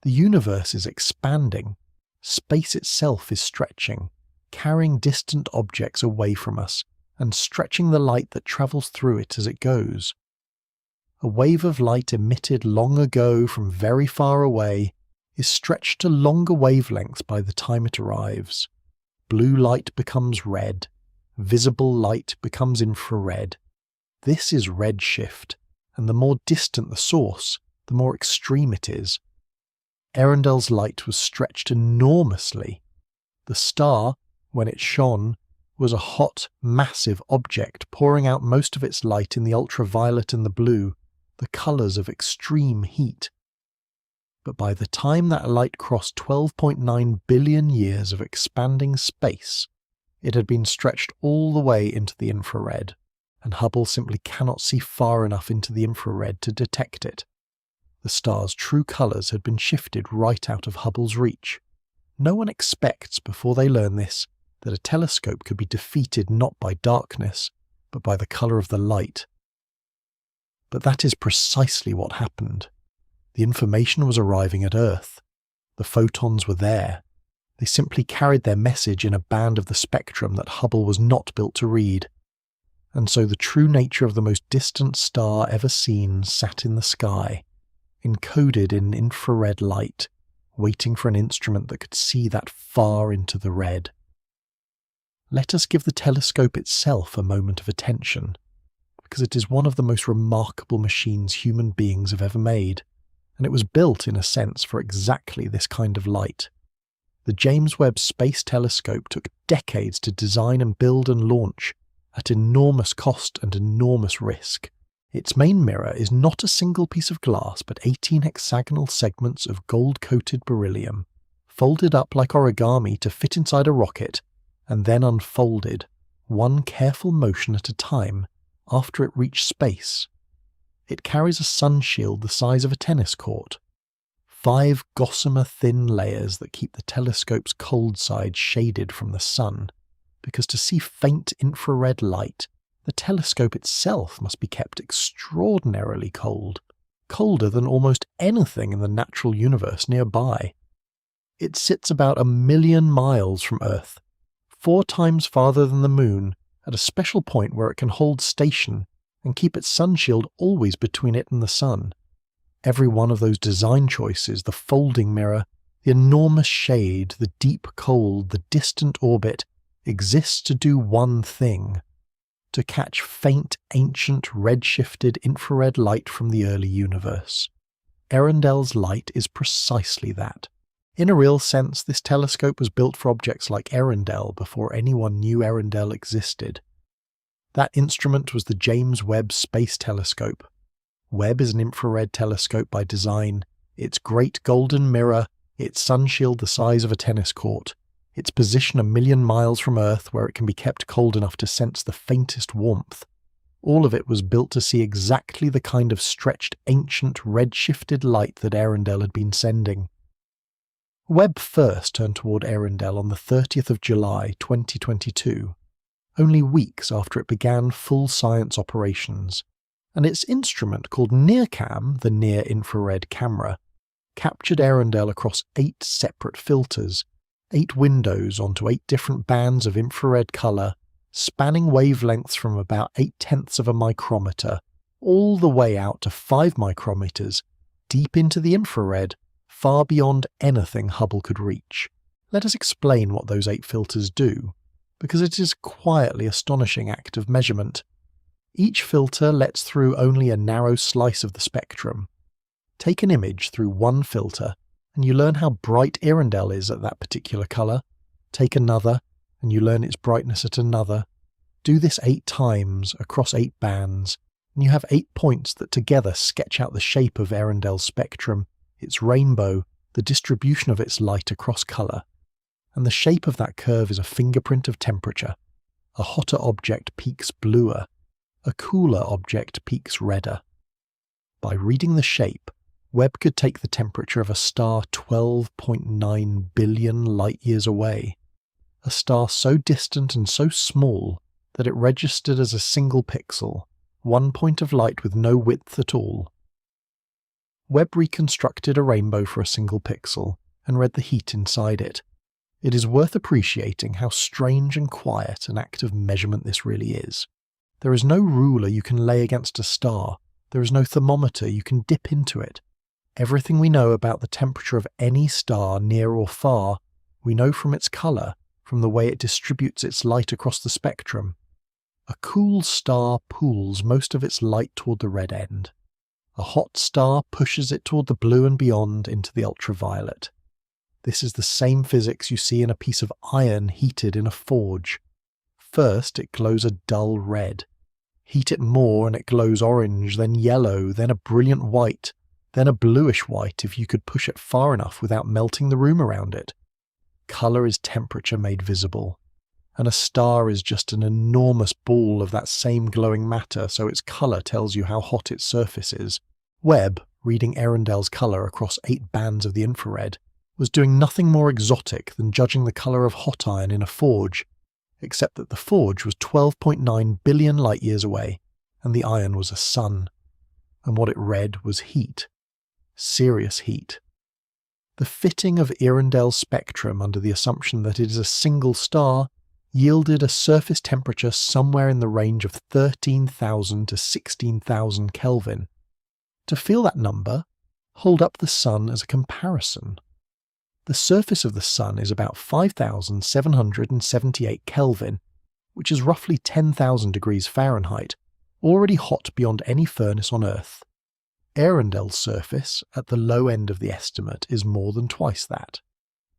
The universe is expanding. Space itself is stretching, carrying distant objects away from us, and stretching the light that travels through it as it goes. A wave of light emitted long ago from very far away is stretched to longer wavelengths by the time it arrives. Blue light becomes red. Visible light becomes infrared. This is redshift, and the more distant the source, the more extreme it is. Earendel's light was stretched enormously. The star, when it shone, was a hot, massive object pouring out most of its light in the ultraviolet and the blue, the colours of extreme heat. But by the time that light crossed 12.9 billion years of expanding space, it had been stretched all the way into the infrared, and Hubble simply cannot see far enough into the infrared to detect it. The star's true colours had been shifted right out of Hubble's reach. No one expects, before they learn this, that a telescope could be defeated not by darkness, but by the colour of the light. But that is precisely what happened. The information was arriving at Earth. The photons were there. They simply carried their message in a band of the spectrum that Hubble was not built to read. And so the true nature of the most distant star ever seen sat in the sky, encoded in infrared light, waiting for an instrument that could see that far into the red. Let us give the telescope itself a moment of attention, because it is one of the most remarkable machines human beings have ever made, and it was built, in a sense, for exactly this kind of light. The James Webb Space Telescope took decades to design and build and launch, at enormous cost and enormous risk. Its main mirror is not a single piece of glass, but 18 hexagonal segments of gold-coated beryllium, folded up like origami to fit inside a rocket, and then unfolded, one careful motion at a time, after it reached space. It carries a sun shield the size of a tennis court, 5 gossamer-thin layers that keep the telescope's cold side shaded from the sun, because to see faint infrared light, the telescope itself must be kept extraordinarily cold, colder than almost anything in the natural universe nearby. It sits about 1 million miles from Earth, 4 times farther than the Moon, at a special point where it can hold station and keep its sun shield always between it and the sun. Every one of those design choices, the folding mirror, the enormous shade, the deep cold, the distant orbit, exists to do one thing: to catch faint, ancient, redshifted infrared light from the early universe. Earendel's light is precisely that. In a real sense, this telescope was built for objects like Earendel before anyone knew Earendel existed. That instrument was the James Webb Space Telescope. Webb is an infrared telescope by design. Its great golden mirror, its sun shield the size of a tennis court, its position 1 million miles from Earth where it can be kept cold enough to sense the faintest warmth. All of it was built to see exactly the kind of stretched, ancient, red-shifted light that Earendel had been sending. Webb first turned toward Earendel on the 30th of July 2022, only weeks after it began full science operations, and its instrument called NIRCam, the near-infrared camera, captured Earendel across 8 separate filters, 8 windows onto 8 different bands of infrared colour, spanning wavelengths from about 0.8 of a micrometer, all the way out to 5 micrometers, deep into the infrared, far beyond anything Hubble could reach. Let us explain what those 8 filters do, because it is a quietly astonishing act of measurement. Each filter lets through only a narrow slice of the spectrum. Take an image through one filter, and you learn how bright Earendel is at that particular colour. Take another, and you learn its brightness at another. Do this 8 times across 8 bands, and you have 8 points that together sketch out the shape of Earendel's spectrum, its rainbow, the distribution of its light across colour. And the shape of that curve is a fingerprint of temperature. A hotter object peaks bluer. A cooler object peaks redder. By reading the shape, Webb could take the temperature of a star 12.9 billion light-years away, a star so distant and so small that it registered as a single pixel, one point of light with no width at all. Webb reconstructed a rainbow for a single pixel and read the heat inside it. It is worth appreciating how strange and quiet an act of measurement this really is. There is no ruler you can lay against a star. There is no thermometer you can dip into it. Everything we know about the temperature of any star, near or far, we know from its colour, from the way it distributes its light across the spectrum. A cool star pools most of its light toward the red end. A hot star pushes it toward the blue and beyond into the ultraviolet. This is the same physics you see in a piece of iron heated in a forge. First it glows a dull red. Heat it more and it glows orange, then yellow, then a brilliant white, then a bluish white if you could push it far enough without melting the room around it. Colour is temperature made visible, and a star is just an enormous ball of that same glowing matter, so its colour tells you how hot its surface is. Webb, reading Earendel's colour across 8 bands of the infrared, was doing nothing more exotic than judging the colour of hot iron in a forge, except that the forge was 12.9 billion light-years away, and the iron was a sun, and what it read was heat. Serious heat. The fitting of Earendel's spectrum under the assumption that it is a single star yielded a surface temperature somewhere in the range of 13,000 to 16,000 Kelvin. To feel that number, hold up the Sun as a comparison. The surface of the Sun is about 5,778 Kelvin, which is roughly 10,000 degrees Fahrenheit, already hot beyond any furnace on Earth. Earendel's surface, at the low end of the estimate, is more than twice that.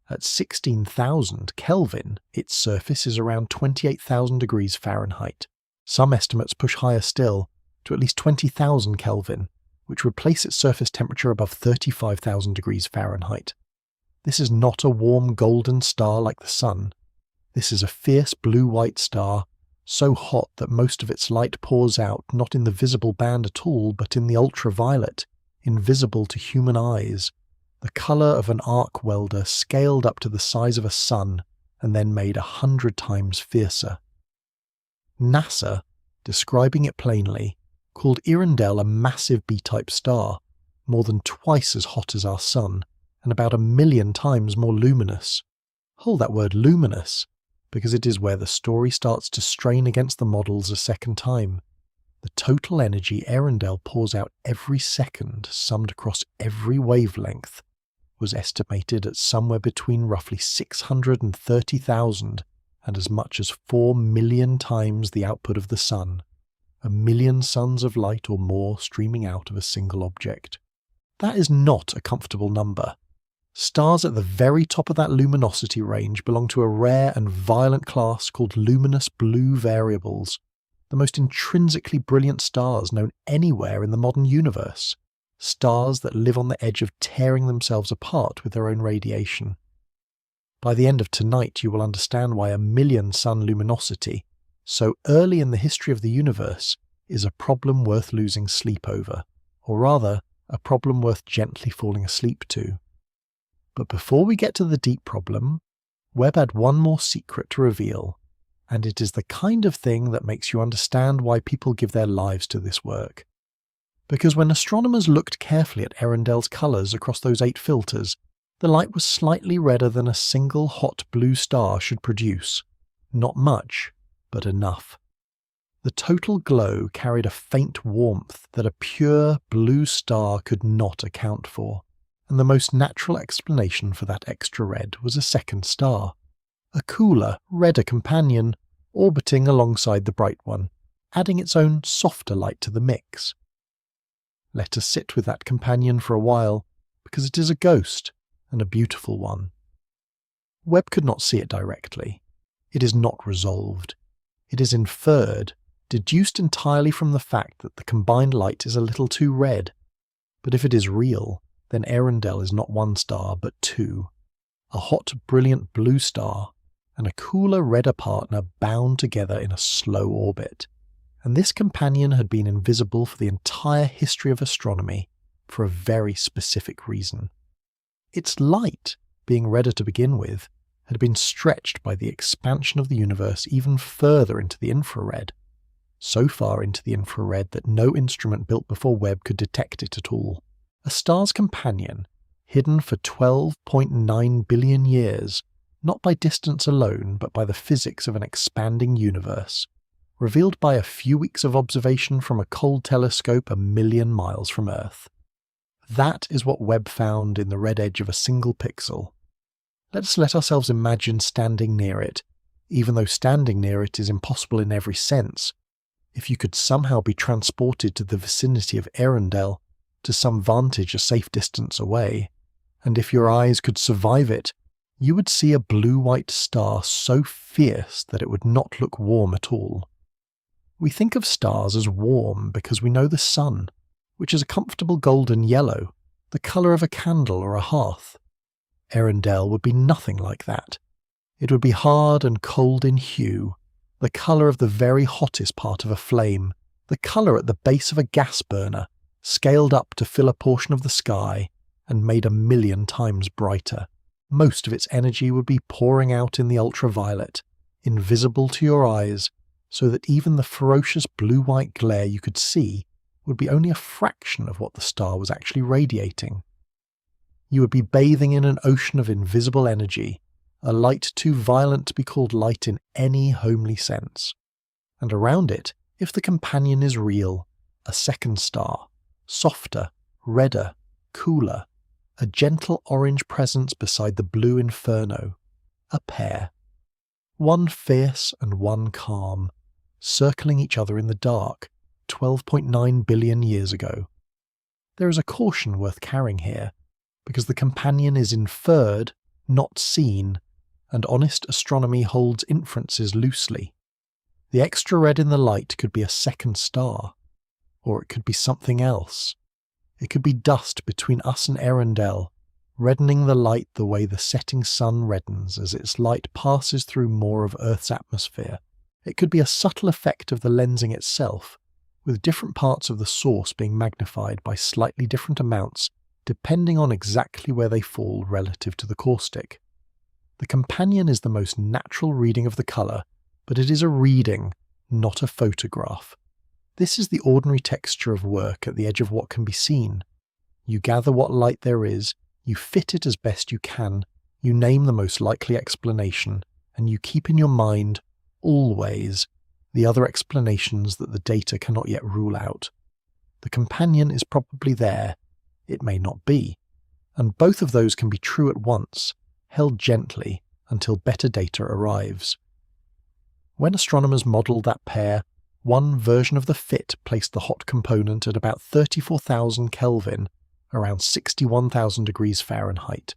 At 16,000 Kelvin, its surface is around 28,000 degrees Fahrenheit. Some estimates push higher still, to at least 20,000 Kelvin, which would place its surface temperature above 35,000 degrees Fahrenheit. This is not a warm golden star like the Sun. This is a fierce blue-white star, so hot that most of its light pours out not in the visible band at all, but in the ultraviolet, invisible to human eyes, the colour of an arc welder scaled up to the size of a sun and then made 100 times fiercer. NASA, describing it plainly, called Earendel a massive B-type star, more than twice as hot as our Sun, and about 1,000,000 times more luminous. Hold that word luminous, because it is where the story starts to strain against the models a second time. The total energy Earendel pours out every second, summed across every wavelength, was estimated at somewhere between roughly 630,000 and as much as 4,000,000 times the output of the Sun, 1,000,000 suns of light or more streaming out of a single object. That is not a comfortable number. Stars at the very top of that luminosity range belong to a rare and violent class called luminous blue variables, the most intrinsically brilliant stars known anywhere in the modern universe, stars that live on the edge of tearing themselves apart with their own radiation. By the end of tonight you will understand why 1,000,000 sun luminosity, so early in the history of the universe, is a problem worth losing sleep over, or rather, a problem worth gently falling asleep to. But before we get to the deep problem, Webb had one more secret to reveal, and it is the kind of thing that makes you understand why people give their lives to this work. Because when astronomers looked carefully at Earendel's colours across those 8 filters, the light was slightly redder than a single hot blue star should produce. Not much, but enough. The total glow carried a faint warmth that a pure blue star could not account for, and the most natural explanation for that extra red was a second star, a cooler, redder companion, orbiting alongside the bright one, adding its own softer light to the mix. Let us sit with that companion for a while, because it is a ghost, and a beautiful one. Webb could not see it directly. It is not resolved. It is inferred, deduced entirely from the fact that the combined light is a little too red. But if it is real, then Earendel is not one star, but 2. A hot, brilliant blue star, and a cooler, redder partner bound together in a slow orbit. And this companion had been invisible for the entire history of astronomy, for a very specific reason. Its light, being redder to begin with, had been stretched by the expansion of the universe even further into the infrared, so far into the infrared that no instrument built before Webb could detect it at all. A star's companion, hidden for 12.9 billion years, not by distance alone, but by the physics of an expanding universe, revealed by a few weeks of observation from a cold telescope 1,000,000 miles from Earth. That is what Webb found in the red edge of a single pixel. Let's let ourselves imagine standing near it, even though standing near it is impossible in every sense. If you could somehow be transported to the vicinity of Earendel, to some vantage a safe distance away, and if your eyes could survive it, you would see a blue-white star so fierce that it would not look warm at all. We think of stars as warm because we know the sun, which is a comfortable golden yellow, the colour of a candle or a hearth. Earendel would be nothing like that. It would be hard and cold in hue, the colour of the very hottest part of a flame, the colour at the base of a gas burner, scaled up to fill a portion of the sky and made 1,000,000 times brighter. Most of its energy would be pouring out in the ultraviolet, invisible to your eyes, so that even the ferocious blue-white glare you could see would be only a fraction of what the star was actually radiating. You would be bathing in an ocean of invisible energy, a light too violent to be called light in any homely sense. And around it, if the companion is real, a second star, softer, redder, cooler, a gentle orange presence beside the blue inferno, a pair. One fierce and one calm, circling each other in the dark, 12.9 billion years ago. There is a caution worth carrying here, because the companion is inferred, not seen, and honest astronomy holds inferences loosely. The extra red in the light could be a second star, or it could be something else. It could be dust between us and Earendel, reddening the light the way the setting sun reddens as its light passes through more of Earth's atmosphere. It could be a subtle effect of the lensing itself, with different parts of the source being magnified by slightly different amounts depending on exactly where they fall relative to the caustic. The companion is the most natural reading of the colour, but it is a reading, not a photograph. This is the ordinary texture of work at the edge of what can be seen. You gather what light there is, you fit it as best you can, you name the most likely explanation, and you keep in your mind, always, the other explanations that the data cannot yet rule out. The companion is probably there, it may not be, and both of those can be true at once, held gently until better data arrives. When astronomers modelled that pair, one version of the fit placed the hot component at about 34,000 Kelvin, around 61,000 degrees Fahrenheit,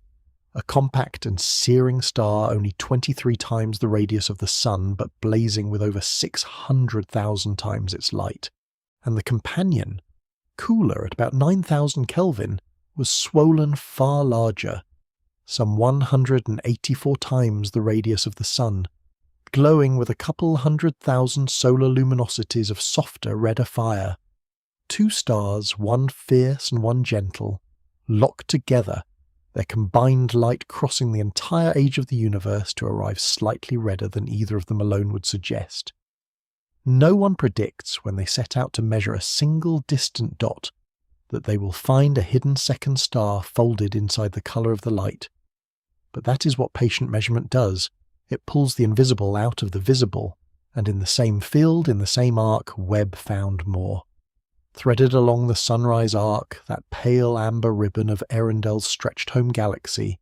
a compact and searing star only 23 times the radius of the Sun but blazing with over 600,000 times its light. And the companion, cooler at about 9,000 Kelvin, was swollen far larger, some 184 times the radius of the Sun, glowing with a couple 100,000 solar luminosities of softer, redder fire. Two stars, one fierce and one gentle, locked together, their combined light crossing the entire age of the universe to arrive slightly redder than either of them alone would suggest. No one predicts when they set out to measure a single distant dot that they will find a hidden second star folded inside the colour of the light. But that is what patient measurement does. It pulls the invisible out of the visible, and in the same field, in the same arc, Webb found more. Threaded along the sunrise arc, that pale amber ribbon of Earendel's stretched home galaxy,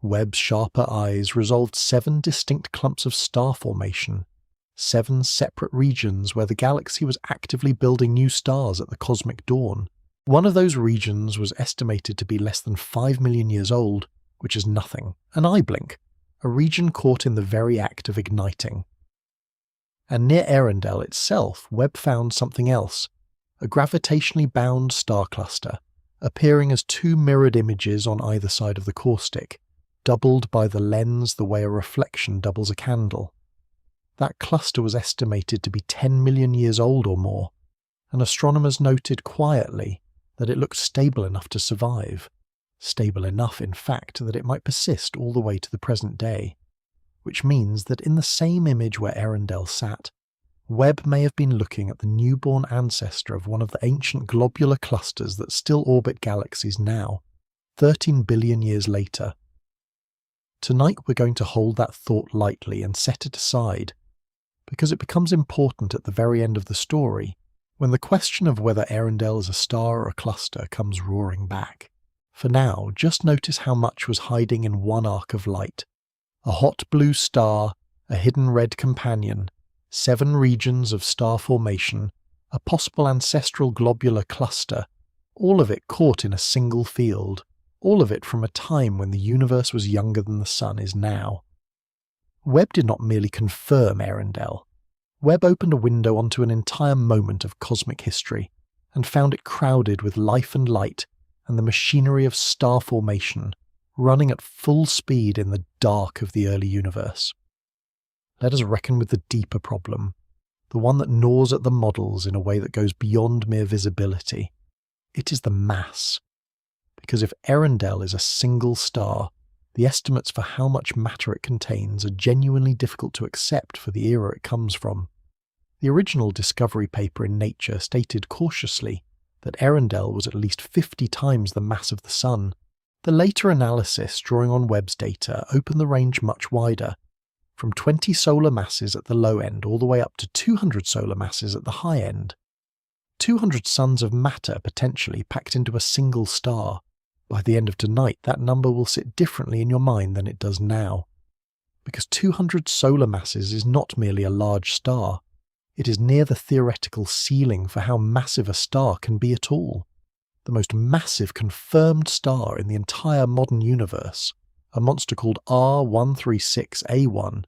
Webb's sharper eyes resolved 7 distinct clumps of star formation, 7 separate regions where the galaxy was actively building new stars at the cosmic dawn. One of those regions was estimated to be less than 5 million years old, which is nothing, an eye blink, a region caught in the very act of igniting. And near Earendel itself, Webb found something else, a gravitationally bound star cluster, appearing as 2 mirrored images on either side of the caustic, doubled by the lens the way a reflection doubles a candle. That cluster was estimated to be 10 million years old or more, and astronomers noted quietly that it looked stable enough to survive. Stable enough, in fact, that it might persist all the way to the present day, which means that in the same image where Earendel sat, Webb may have been looking at the newborn ancestor of one of the ancient globular clusters that still orbit galaxies now, 13 billion years later. Tonight we're going to hold that thought lightly and set it aside, because it becomes important at the very end of the story, when the question of whether Earendel is a star or a cluster comes roaring back. For now, just notice how much was hiding in one arc of light. A hot blue star, a hidden red companion, 7 regions of star formation, a possible ancestral globular cluster, all of it caught in a single field, all of it from a time when the universe was younger than the Sun is now. Webb did not merely confirm Earendel. Webb opened a window onto an entire moment of cosmic history, and found it crowded with life and light and the machinery of star formation, running at full speed in the dark of the early universe. Let us reckon with the deeper problem, the one that gnaws at the models in a way that goes beyond mere visibility. It is the mass. Because if Earendel is a single star, the estimates for how much matter it contains are genuinely difficult to accept for the era it comes from. The original discovery paper in Nature stated cautiously that Earendel was at least 50 times the mass of the Sun. The later analysis, drawing on Webb's data, opened the range much wider, from 20 solar masses at the low end all the way up to 200 solar masses at the high end. 200 suns of matter potentially packed into a single star. By the end of tonight, that number will sit differently in your mind than it does now. Because 200 solar masses is not merely a large star, it is near the theoretical ceiling for how massive a star can be at all. The most massive confirmed star in the entire modern universe, a monster called R136A1,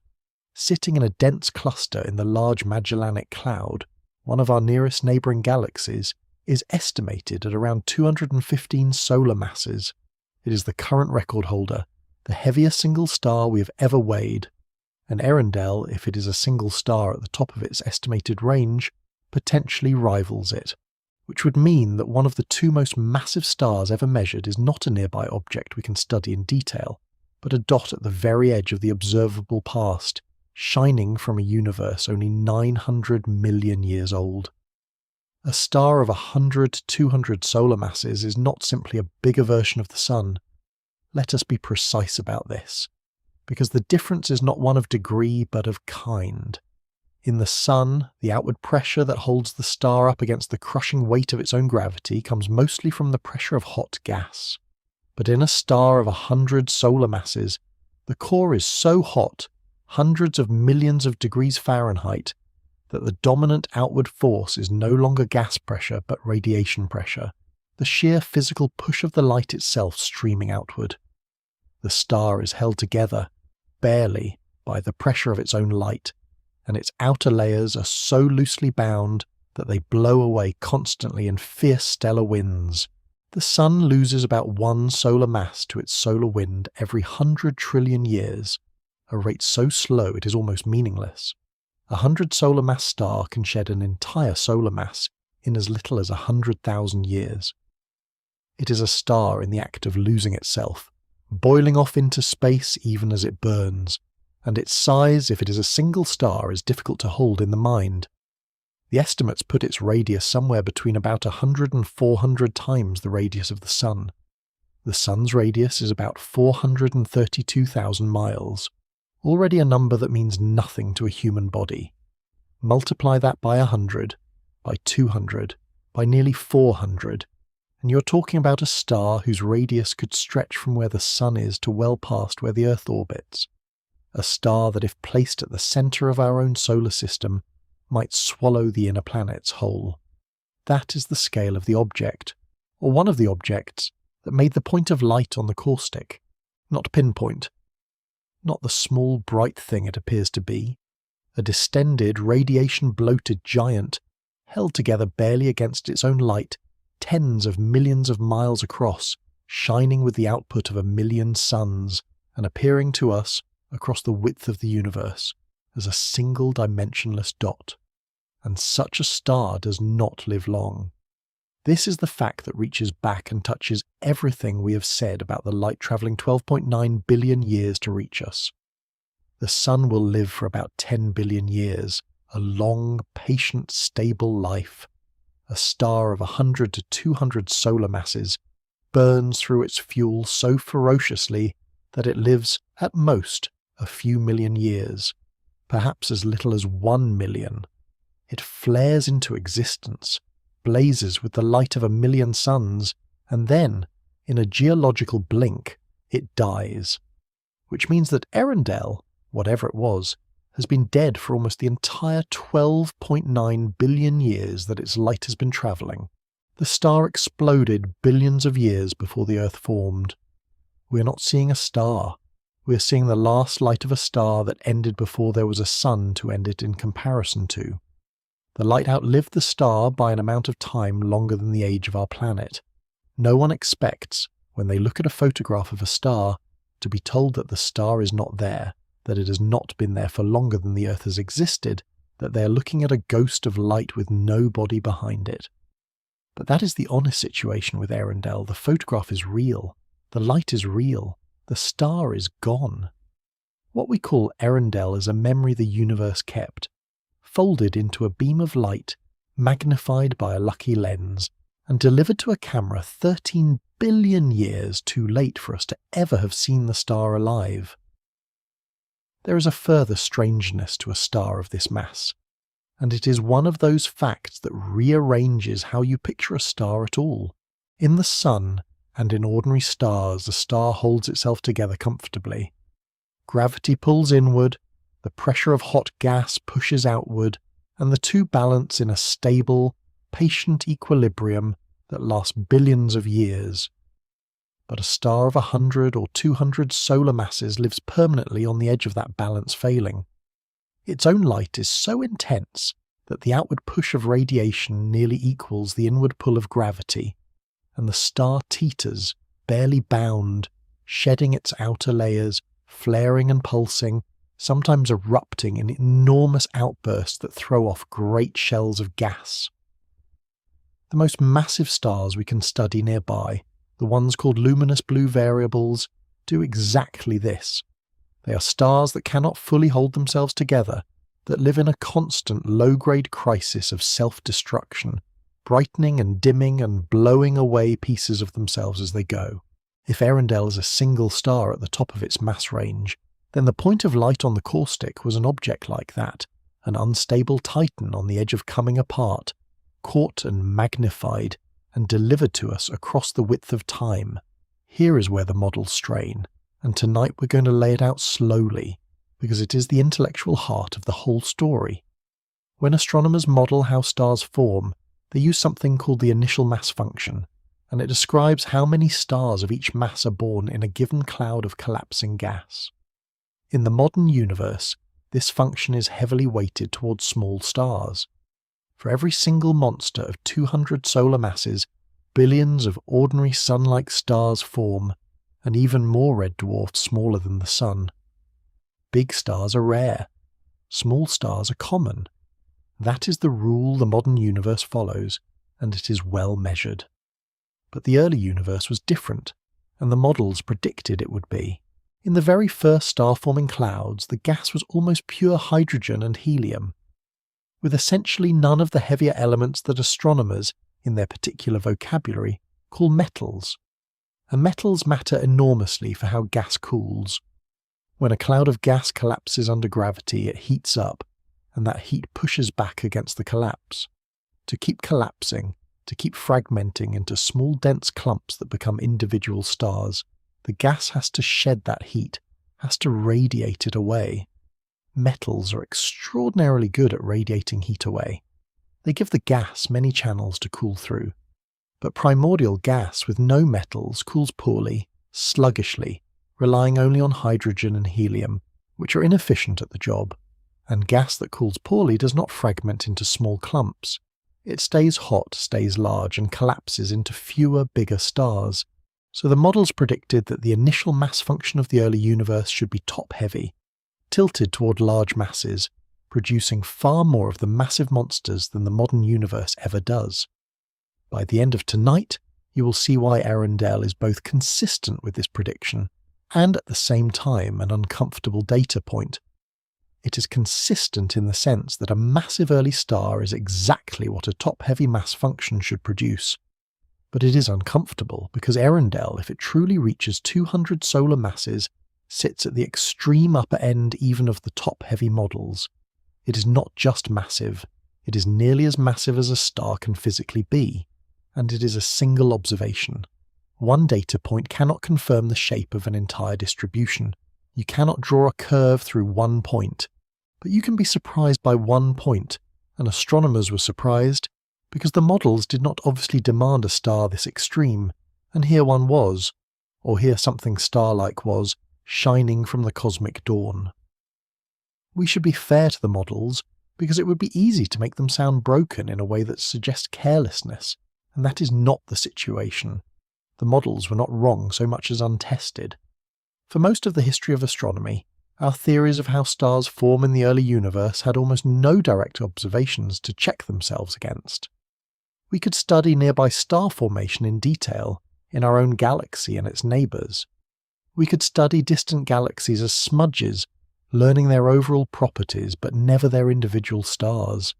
sitting in a dense cluster in the Large Magellanic Cloud, one of our nearest neighbouring galaxies, is estimated at around 215 solar masses. It is the current record holder, the heaviest single star we have ever weighed, and Earendel, if it is a single star at the top of its estimated range, potentially rivals it, which would mean that one of the 2 most massive stars ever measured is not a nearby object we can study in detail, but a dot at the very edge of the observable past, shining from a universe only 900 million years old. A star of 100-200 solar masses is not simply a bigger version of the Sun. Let us be precise about this, because the difference is not one of degree but of kind. In the Sun, the outward pressure that holds the star up against the crushing weight of its own gravity comes mostly from the pressure of hot gas. But in a star of 100 solar masses, the core is so hot, hundreds of millions of degrees Fahrenheit, that the dominant outward force is no longer gas pressure but radiation pressure, the sheer physical push of the light itself streaming outward. The star is held together, barely, by the pressure of its own light, and its outer layers are so loosely bound that they blow away constantly in fierce stellar winds. The Sun loses about 1 solar mass to its solar wind every 100 trillion years, a rate so slow it is almost meaningless. A 100 solar mass star can shed an entire solar mass in as little as 100,000 years. It is a star in the act of losing itself, boiling off into space even as it burns, and its size, if it is a single star, is difficult to hold in the mind. The estimates put its radius somewhere between about 100 and 400 times the radius of the Sun. The Sun's radius is about 432,000 miles, already a number that means nothing to a human body. Multiply that by 100, by 200, by nearly 400, and you're talking about a star whose radius could stretch from where the Sun is to well past where the Earth orbits. A star that, if placed at the centre of our own solar system, might swallow the inner planets whole. That is the scale of the object, or one of the objects, that made the point of light on the caustic. Not pinpoint. Not the small bright thing it appears to be. A distended, radiation-bloated giant, held together barely against its own light, tens of millions of miles across, shining with the output of 1,000,000 suns, and appearing to us, across the width of the universe, as a single dimensionless dot. And such a star does not live long. This is the fact that reaches back and touches everything we have said about the light travelling 12.9 billion years to reach us. The Sun will live for about 10 billion years, a long, patient, stable life. A star of 100 to 200 solar masses burns through its fuel so ferociously that it lives, at most, a few million years, perhaps as little as 1 million. It flares into existence, blazes with the light of 1,000,000 suns, and then, in a geological blink, it dies. Which means that Earendel, whatever it was, has been dead for almost the entire 12.9 billion years that its light has been travelling. The star exploded billions of years before the Earth formed. We are not seeing a star. We are seeing the last light of a star that ended before there was a sun to end it in comparison to. The light outlived the star by an amount of time longer than the age of our planet. No one expects, when they look at a photograph of a star, to be told that the star is not there, that it has not been there for longer than the Earth has existed, that they are looking at a ghost of light with no body behind it. But that is the honest situation with Earendel. The photograph is real. The light is real. The star is gone. What we call Earendel is a memory the universe kept, folded into a beam of light, magnified by a lucky lens, and delivered to a camera 13 billion years too late for us to ever have seen the star alive. There is a further strangeness to a star of this mass, and it is one of those facts that rearranges how you picture a star at all. In the sun, and in ordinary stars, a star holds itself together comfortably. Gravity pulls inward, the pressure of hot gas pushes outward, and the two balance in a stable, patient equilibrium that lasts billions of years. But a star of 100 or 200 solar masses lives permanently on the edge of that balance failing. Its own light is so intense that the outward push of radiation nearly equals the inward pull of gravity, and the star teeters, barely bound, shedding its outer layers, flaring and pulsing, sometimes erupting in enormous outbursts that throw off great shells of gas. The most massive stars we can study nearby, the ones called luminous blue variables, do exactly this. They are stars that cannot fully hold themselves together, that live in a constant low-grade crisis of self-destruction, brightening and dimming and blowing away pieces of themselves as they go. If Earendel is a single star at the top of its mass range, then the point of light on the caustic was an object like that, an unstable titan on the edge of coming apart, caught and magnified, and delivered to us across the width of time. Here is where the models strain, and tonight we're going to lay it out slowly, because it is the intellectual heart of the whole story. When astronomers model how stars form, they use something called the initial mass function, and it describes how many stars of each mass are born in a given cloud of collapsing gas. In the modern universe, this function is heavily weighted towards small stars. For every single monster of 200 solar masses, billions of ordinary sun-like stars form, and even more red dwarfs smaller than the Sun. Big stars are rare. Small stars are common. That is the rule the modern universe follows, and it is well measured. But the early universe was different, and the models predicted it would be. In the very first star-forming clouds, the gas was almost pure hydrogen and helium, with essentially none of the heavier elements that astronomers, in their particular vocabulary, call metals. And metals matter enormously for how gas cools. When a cloud of gas collapses under gravity, it heats up, and that heat pushes back against the collapse. To keep collapsing, to keep fragmenting into small dense clumps that become individual stars, the gas has to shed that heat, has to radiate it away. Metals are extraordinarily good at radiating heat away. They give the gas many channels to cool through. But primordial gas with no metals cools poorly, sluggishly, relying only on hydrogen and helium, which are inefficient at the job. And gas that cools poorly does not fragment into small clumps. It stays hot, stays large, and collapses into fewer, bigger stars. So the models predicted that the initial mass function of the early universe should be top-heavy, tilted toward large masses, producing far more of the massive monsters than the modern universe ever does. By the end of tonight, you will see why Earendel is both consistent with this prediction and at the same time an uncomfortable data point. It is consistent in the sense that a massive early star is exactly what a top-heavy mass function should produce. But it is uncomfortable because Earendel, if it truly reaches 200 solar masses, sits at the extreme upper end even of the top-heavy models. It is not just massive, it is nearly as massive as a star can physically be, and it is a single observation. One data point cannot confirm the shape of an entire distribution. You cannot draw a curve through one point, but you can be surprised by one point, and astronomers were surprised because the models did not obviously demand a star this extreme, and here one was, or here something star-like was, shining from the cosmic dawn. We should be fair to the models, because it would be easy to make them sound broken in a way that suggests carelessness, and that is not the situation. The models were not wrong so much as untested. For most of the history of astronomy, our theories of how stars form in the early universe had almost no direct observations to check themselves against. We could study nearby star formation in detail, in our own galaxy and its neighbours. We could study distant galaxies as smudges, learning their overall properties but never their individual stars.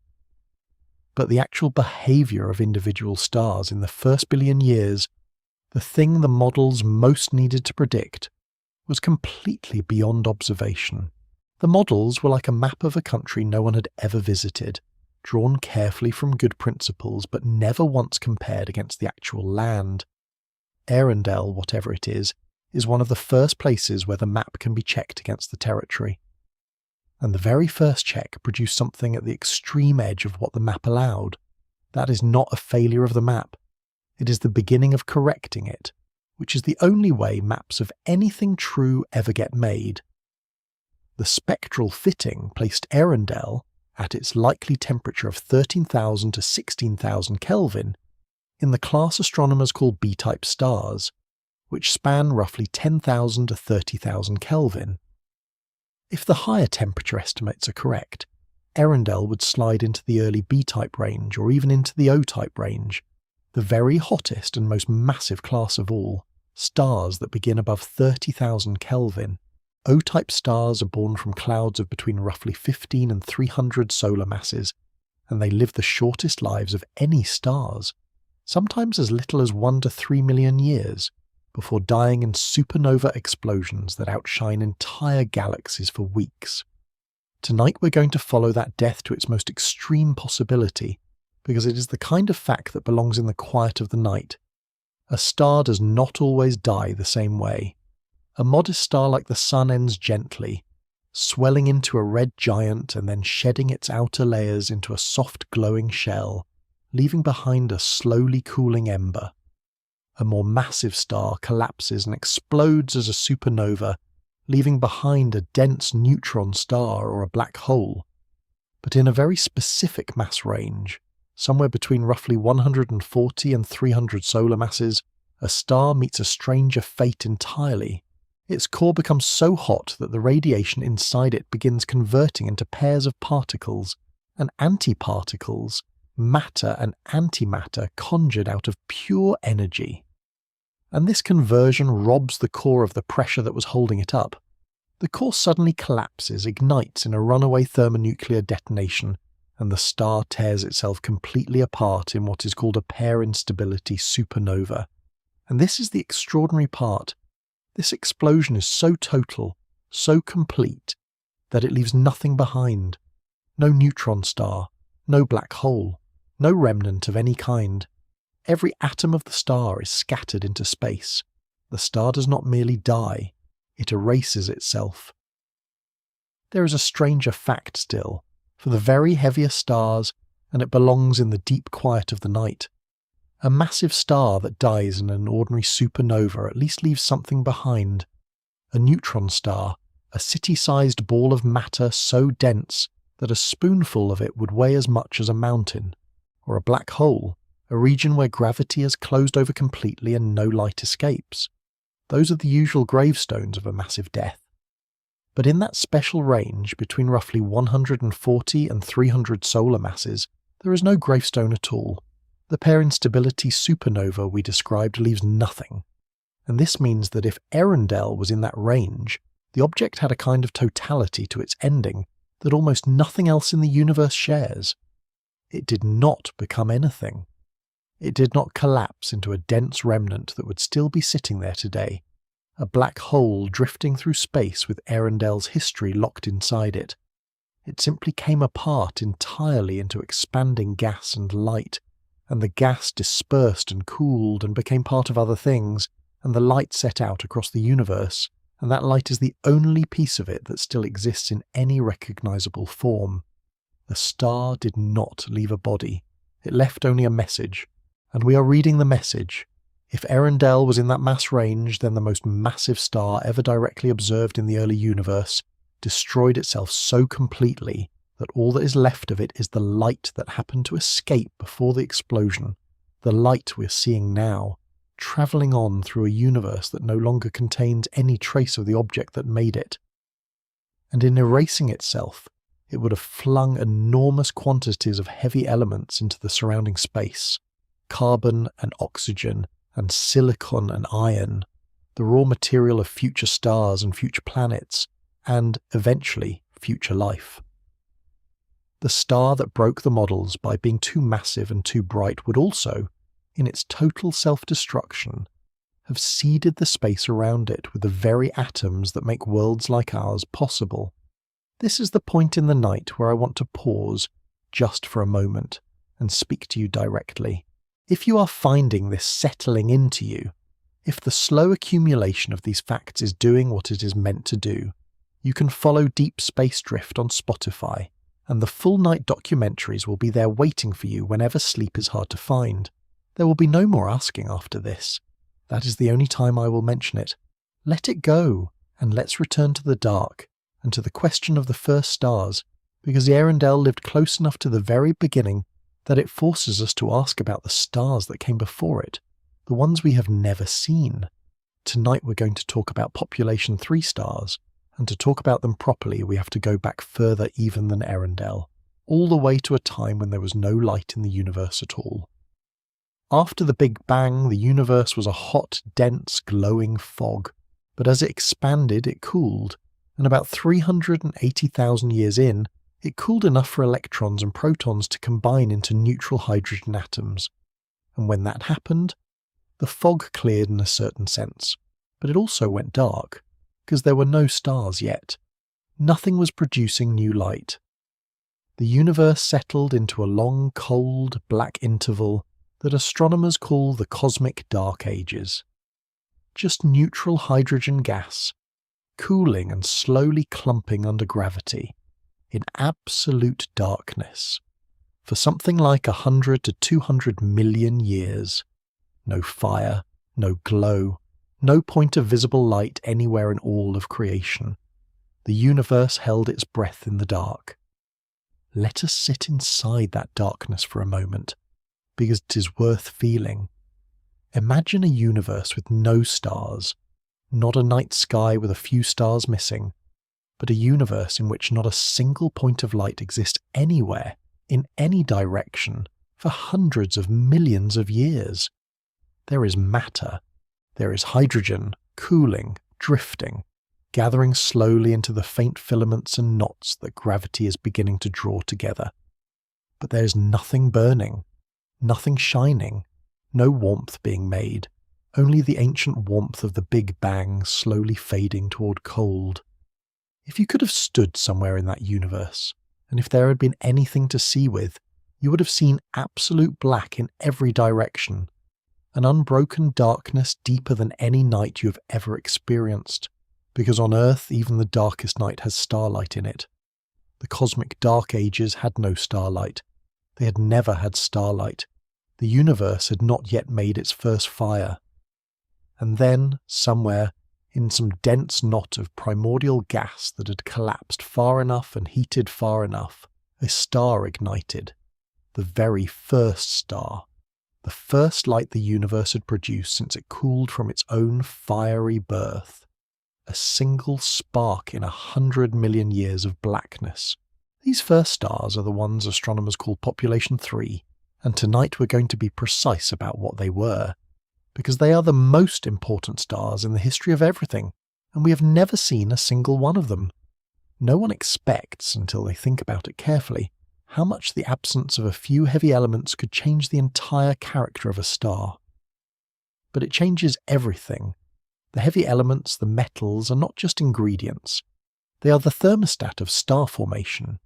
But the actual behaviour of individual stars in the first billion years, the thing the models most needed to predict, was completely beyond observation. The models were like a map of a country no one had ever visited, drawn carefully from good principles but never once compared against the actual land. Earendel, whatever it is one of the first places where the map can be checked against the territory. And the very first check produced something at the extreme edge of what the map allowed. That is not a failure of the map. It is the beginning of correcting it, which is the only way maps of anything true ever get made. The spectral fitting placed Earendel, at its likely temperature of 13,000 to 16,000 Kelvin, in the class astronomers call B-type stars, which span roughly 10,000 to 30,000 Kelvin. If the higher temperature estimates are correct, Earendel would slide into the early B-type range or even into the O-type range, the very hottest and most massive class of all, stars that begin above 30,000 Kelvin. O-type stars are born from clouds of between roughly 15 and 300 solar masses, and they live the shortest lives of any stars, sometimes as little as 1 to 3 million years, before dying in supernova explosions that outshine entire galaxies for weeks. Tonight we're going to follow that death to its most extreme possibility, because it is the kind of fact that belongs in the quiet of the night. A star does not always die the same way. A modest star like the Sun ends gently, swelling into a red giant and then shedding its outer layers into a soft glowing shell, leaving behind a slowly cooling ember. A more massive star collapses and explodes as a supernova, leaving behind a dense neutron star or a black hole. But in a very specific mass range, somewhere between roughly 140 and 300 solar masses, a star meets a stranger fate entirely. Its core becomes so hot that the radiation inside it begins converting into pairs of particles and antiparticles, matter and antimatter conjured out of pure energy. And this conversion robs the core of the pressure that was holding it up. The core suddenly collapses, ignites in a runaway thermonuclear detonation, and the star tears itself completely apart in what is called a pair instability supernova. And this is the extraordinary part. This explosion is so total, so complete, that it leaves nothing behind. No neutron star, no black hole, no remnant of any kind. Every atom of the star is scattered into space. The star does not merely die, it erases itself. There is a stranger fact still, for the very heaviest stars, and it belongs in the deep quiet of the night. A massive star that dies in an ordinary supernova at least leaves something behind. A neutron star, a city-sized ball of matter so dense that a spoonful of it would weigh as much as a mountain. Or a black hole, a region where gravity has closed over completely and no light escapes. Those are the usual gravestones of a massive death. But in that special range between roughly 140 and 300 solar masses, there is no gravestone at all. The pair instability supernova we described leaves nothing. And this means that if Earendel was in that range, the object had a kind of totality to its ending that almost nothing else in the universe shares. It did not become anything. It did not collapse into a dense remnant that would still be sitting there today, a black hole drifting through space with Earendel's history locked inside it. It simply came apart entirely into expanding gas and light, and the gas dispersed and cooled and became part of other things, and the light set out across the universe, and that light is the only piece of it that still exists in any recognizable form. The star did not leave a body. It left only a message, and we are reading the message. If Earendel was in that mass range, then the most massive star ever directly observed in the early universe destroyed itself so completely that all that is left of it is the light that happened to escape before the explosion, the light we're seeing now, travelling on through a universe that no longer contains any trace of the object that made it. And in erasing itself, it would have flung enormous quantities of heavy elements into the surrounding space, carbon and oxygen and silicon and iron, the raw material of future stars and future planets, and, eventually, future life. The star that broke the models by being too massive and too bright would also, in its total self-destruction, have seeded the space around it with the very atoms that make worlds like ours possible. This is the point in the night where I want to pause, just for a moment, and speak to you directly. If you are finding this settling into you, if the slow accumulation of these facts is doing what it is meant to do, you can follow Deep Space Drift on Spotify, and the full-night documentaries will be there waiting for you whenever sleep is hard to find. There will be no more asking after this. That is the only time I will mention it. Let it go, and let's return to the dark, and to the question of the first stars, because the Earendel lived close enough to the very beginning that it forces us to ask about the stars that came before it, the ones we have never seen. Tonight we're going to talk about population 3 stars, and to talk about them properly we have to go back further even than Earendel, all the way to a time when there was no light in the universe at all. After the Big Bang, the universe was a hot, dense, glowing fog, but as it expanded it cooled, and about 380,000 years in, it cooled enough for electrons and protons to combine into neutral hydrogen atoms. And when that happened, the fog cleared in a certain sense, but it also went dark, because there were no stars yet. Nothing was producing new light. The universe settled into a long, cold, black interval that astronomers call the cosmic dark ages. Just neutral hydrogen gas, cooling and slowly clumping under gravity, in absolute darkness, for something like 100 to 200 million years. No fire, no glow, no point of visible light anywhere in all of creation. The universe held its breath in the dark. Let us sit inside that darkness for a moment, because it is worth feeling. Imagine a universe with no stars, not a night sky with a few stars missing, but a universe in which not a single point of light exists anywhere, in any direction, for hundreds of millions of years. There is matter. There is hydrogen, cooling, drifting, gathering slowly into the faint filaments and knots that gravity is beginning to draw together. But there is nothing burning, nothing shining, no warmth being made, only the ancient warmth of the Big Bang slowly fading toward cold. If you could have stood somewhere in that universe, and if there had been anything to see with, you would have seen absolute black in every direction, an unbroken darkness deeper than any night you have ever experienced, because on Earth even the darkest night has starlight in it. The cosmic dark ages had no starlight. They had never had starlight. The universe had not yet made its first fire. And then, somewhere, in some dense knot of primordial gas that had collapsed far enough and heated far enough, a star ignited. The very first star. The first light the universe had produced since it cooled from its own fiery birth. A single spark in 100 million years of blackness. These first stars are the ones astronomers call population 3, and tonight we're going to be precise about what they were, because they are the most important stars in the history of everything, and we have never seen a single one of them. No one expects, until they think about it carefully, how much the absence of a few heavy elements could change the entire character of a star. But it changes everything. The heavy elements, the metals, are not just ingredients. They are the thermostat of star formation.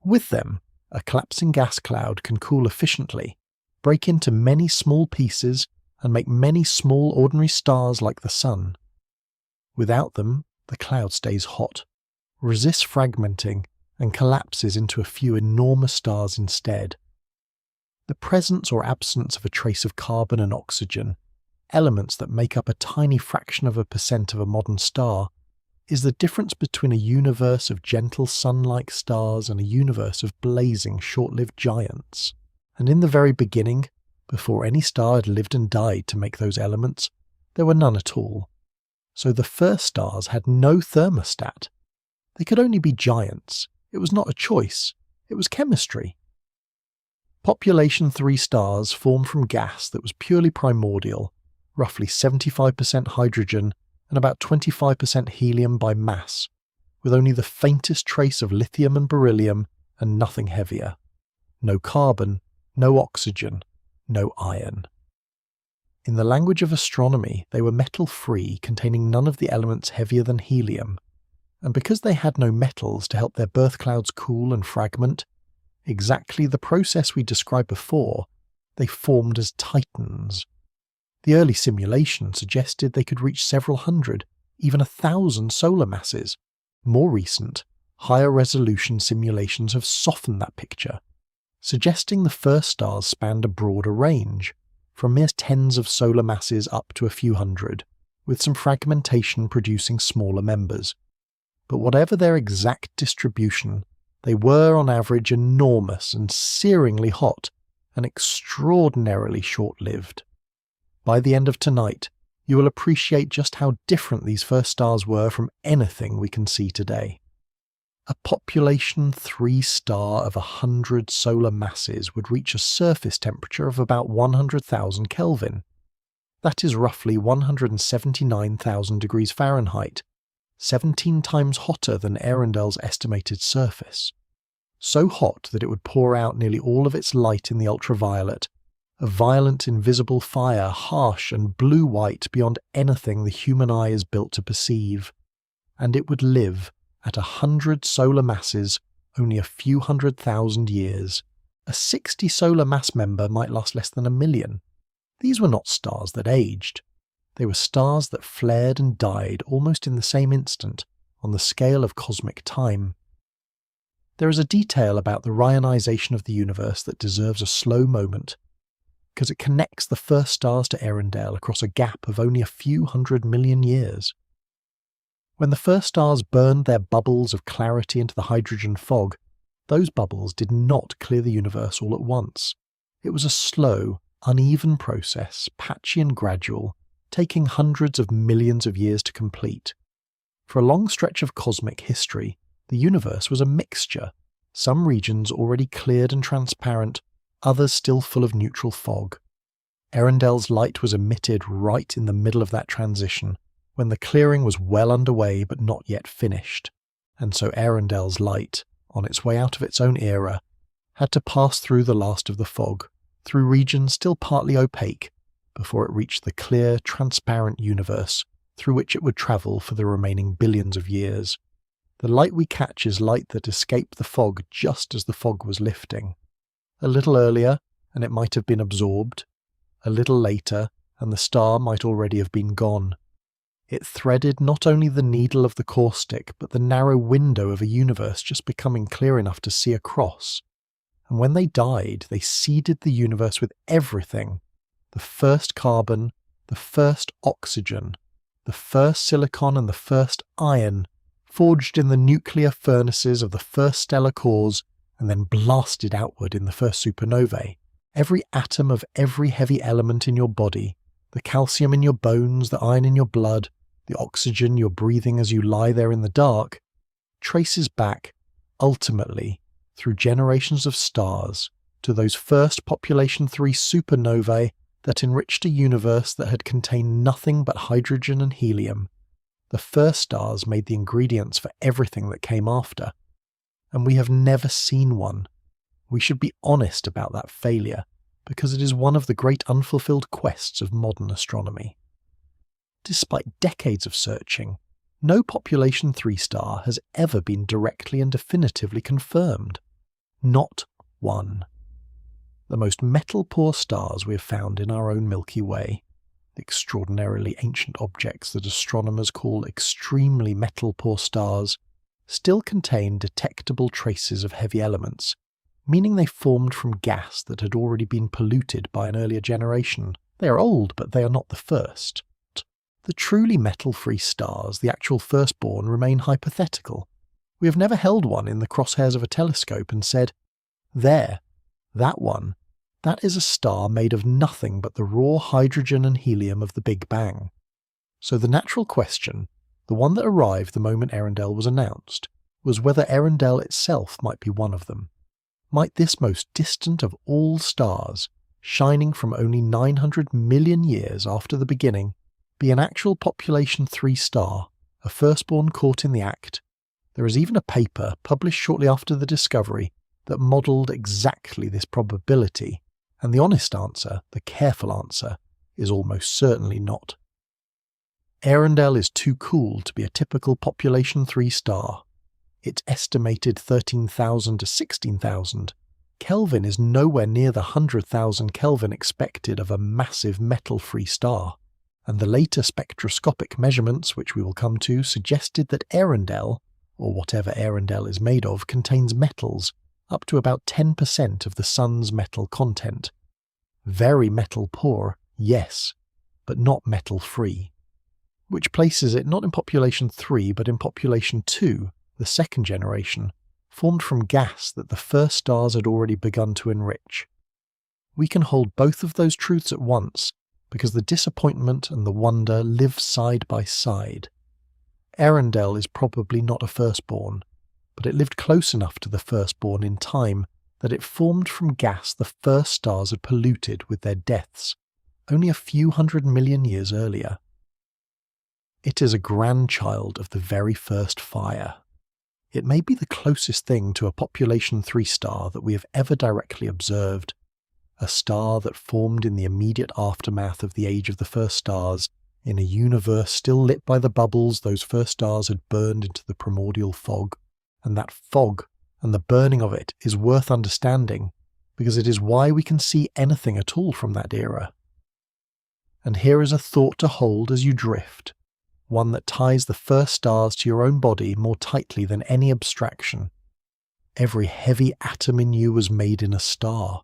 With them, a collapsing gas cloud can cool efficiently, break into many small pieces, and make many small ordinary stars like the Sun. Without them, the cloud stays hot, resists fragmenting, and collapses into a few enormous stars instead. The presence or absence of a trace of carbon and oxygen, elements that make up a tiny fraction of a percent of a modern star, is the difference between a universe of gentle sun-like stars and a universe of blazing, short-lived giants. And in the very beginning, before any star had lived and died to make those elements, there were none at all. So the first stars had no thermostat. They could only be giants. It was not a choice. It was chemistry. Population 3 stars formed from gas that was purely primordial, roughly 75% hydrogen and about 25% helium by mass, with only the faintest trace of lithium and beryllium and nothing heavier. No carbon, no oxygen, no iron. In the language of astronomy, they were metal-free, containing none of the elements heavier than helium, and because they had no metals to help their birth clouds cool and fragment, exactly the process we described before, they formed as titans. The early simulation suggested they could reach several hundred, even 1,000 solar masses. More recent, higher resolution simulations have softened that picture, suggesting the first stars spanned a broader range, from mere tens of solar masses up to a few hundred, with some fragmentation producing smaller members. But whatever their exact distribution, they were on average enormous and searingly hot, and extraordinarily short-lived. By the end of tonight, you will appreciate just how different these first stars were from anything we can see today. A population 3 star of 100 solar masses would reach a surface temperature of about 100,000 Kelvin. That is roughly 179,000 degrees Fahrenheit, 17 times hotter than Earendel's estimated surface. So hot that it would pour out nearly all of its light in the ultraviolet, a violent invisible fire, harsh and blue-white beyond anything the human eye is built to perceive. And it would live at 100 solar masses only a few 100,000 years. A 60 solar mass member might last less than 1 million. These were not stars that aged. They were stars that flared and died almost in the same instant, on the scale of cosmic time. There is a detail about the Ryanization of the universe that deserves a slow moment, because it connects the first stars to Earendel across a gap of only a few 100 million years. When the first stars burned their bubbles of clarity into the hydrogen fog, those bubbles did not clear the universe all at once. It was a slow, uneven process, patchy and gradual, taking hundreds of millions of years to complete. For a long stretch of cosmic history, the universe was a mixture, some regions already cleared and transparent, others still full of neutral fog. Earendel's light was emitted right in the middle of that transition, when the clearing was well underway but not yet finished, and so Earendel's light, on its way out of its own era, had to pass through the last of the fog, through regions still partly opaque, before it reached the clear, transparent universe through which it would travel for the remaining billions of years. The light we catch is light that escaped the fog just as the fog was lifting. A little earlier, and it might have been absorbed. A little later, and the star might already have been gone. It threaded not only the needle of the caustic, but the narrow window of a universe just becoming clear enough to see across. And when they died, they seeded the universe with everything. The first carbon, the first oxygen, the first silicon and the first iron, forged in the nuclear furnaces of the first stellar cores, and then blasted outward in the first supernovae. Every atom of every heavy element in your body, the calcium in your bones, the iron in your blood, the oxygen you're breathing as you lie there in the dark, traces back, ultimately, through generations of stars, to those first population 3 supernovae that enriched a universe that had contained nothing but hydrogen and helium. The first stars made the ingredients for everything that came after. And we have never seen one. We should be honest about that failure, because it is one of the great unfulfilled quests of modern astronomy. despite decades of searching, no population 3 star has ever been directly and definitively confirmed. Not one. The most metal-poor stars we have found in our own Milky Way, the extraordinarily ancient objects that astronomers call extremely metal-poor stars, still contain detectable traces of heavy elements, meaning they formed from gas that had already been polluted by an earlier generation. They are old, but they are not the first. The truly metal-free stars, the actual firstborn, remain hypothetical. We have never held one in the crosshairs of a telescope and said, "There, that one, that is a star made of nothing but the raw hydrogen and helium of the Big Bang." So the natural question, the one that arrived the moment Earendel was announced, was whether Earendel itself might be one of them. Might this most distant of all stars, shining from only 900 million years after the beginning, be an actual population 3 star, a firstborn caught in the act? There is even a paper published shortly after the discovery that modelled exactly this probability, and the honest answer, the careful answer, is almost certainly not. Earendel is too cool to be a typical population 3 star. Its estimated 13,000 to 16,000 Kelvin is nowhere near the 100,000 Kelvin expected of a massive metal-free star, and the later spectroscopic measurements, which we will come to, suggested that Earendel, or whatever Earendel is made of, contains metals, up to about 10% of the Sun's metal content. Very metal-poor, yes, but not metal-free. Which places it not in population 3, but in population 2, the second generation, formed from gas that the first stars had already begun to enrich. We can hold both of those truths at once, because the disappointment and the wonder live side by side. Earendel is probably not a firstborn, but it lived close enough to the firstborn in time that it formed from gas the first stars had polluted with their deaths, only a few 100 million years earlier. It is a grandchild of the very first fire. It may be the closest thing to a population 3 star that we have ever directly observed, a star that formed in the immediate aftermath of the age of the first stars, in a universe still lit by the bubbles those first stars had burned into the primordial fog. And that fog, and the burning of it, is worth understanding, because it is why we can see anything at all from that era. And here is a thought to hold as you drift, one that ties the first stars to your own body more tightly than any abstraction. Every heavy atom in you was made in a star.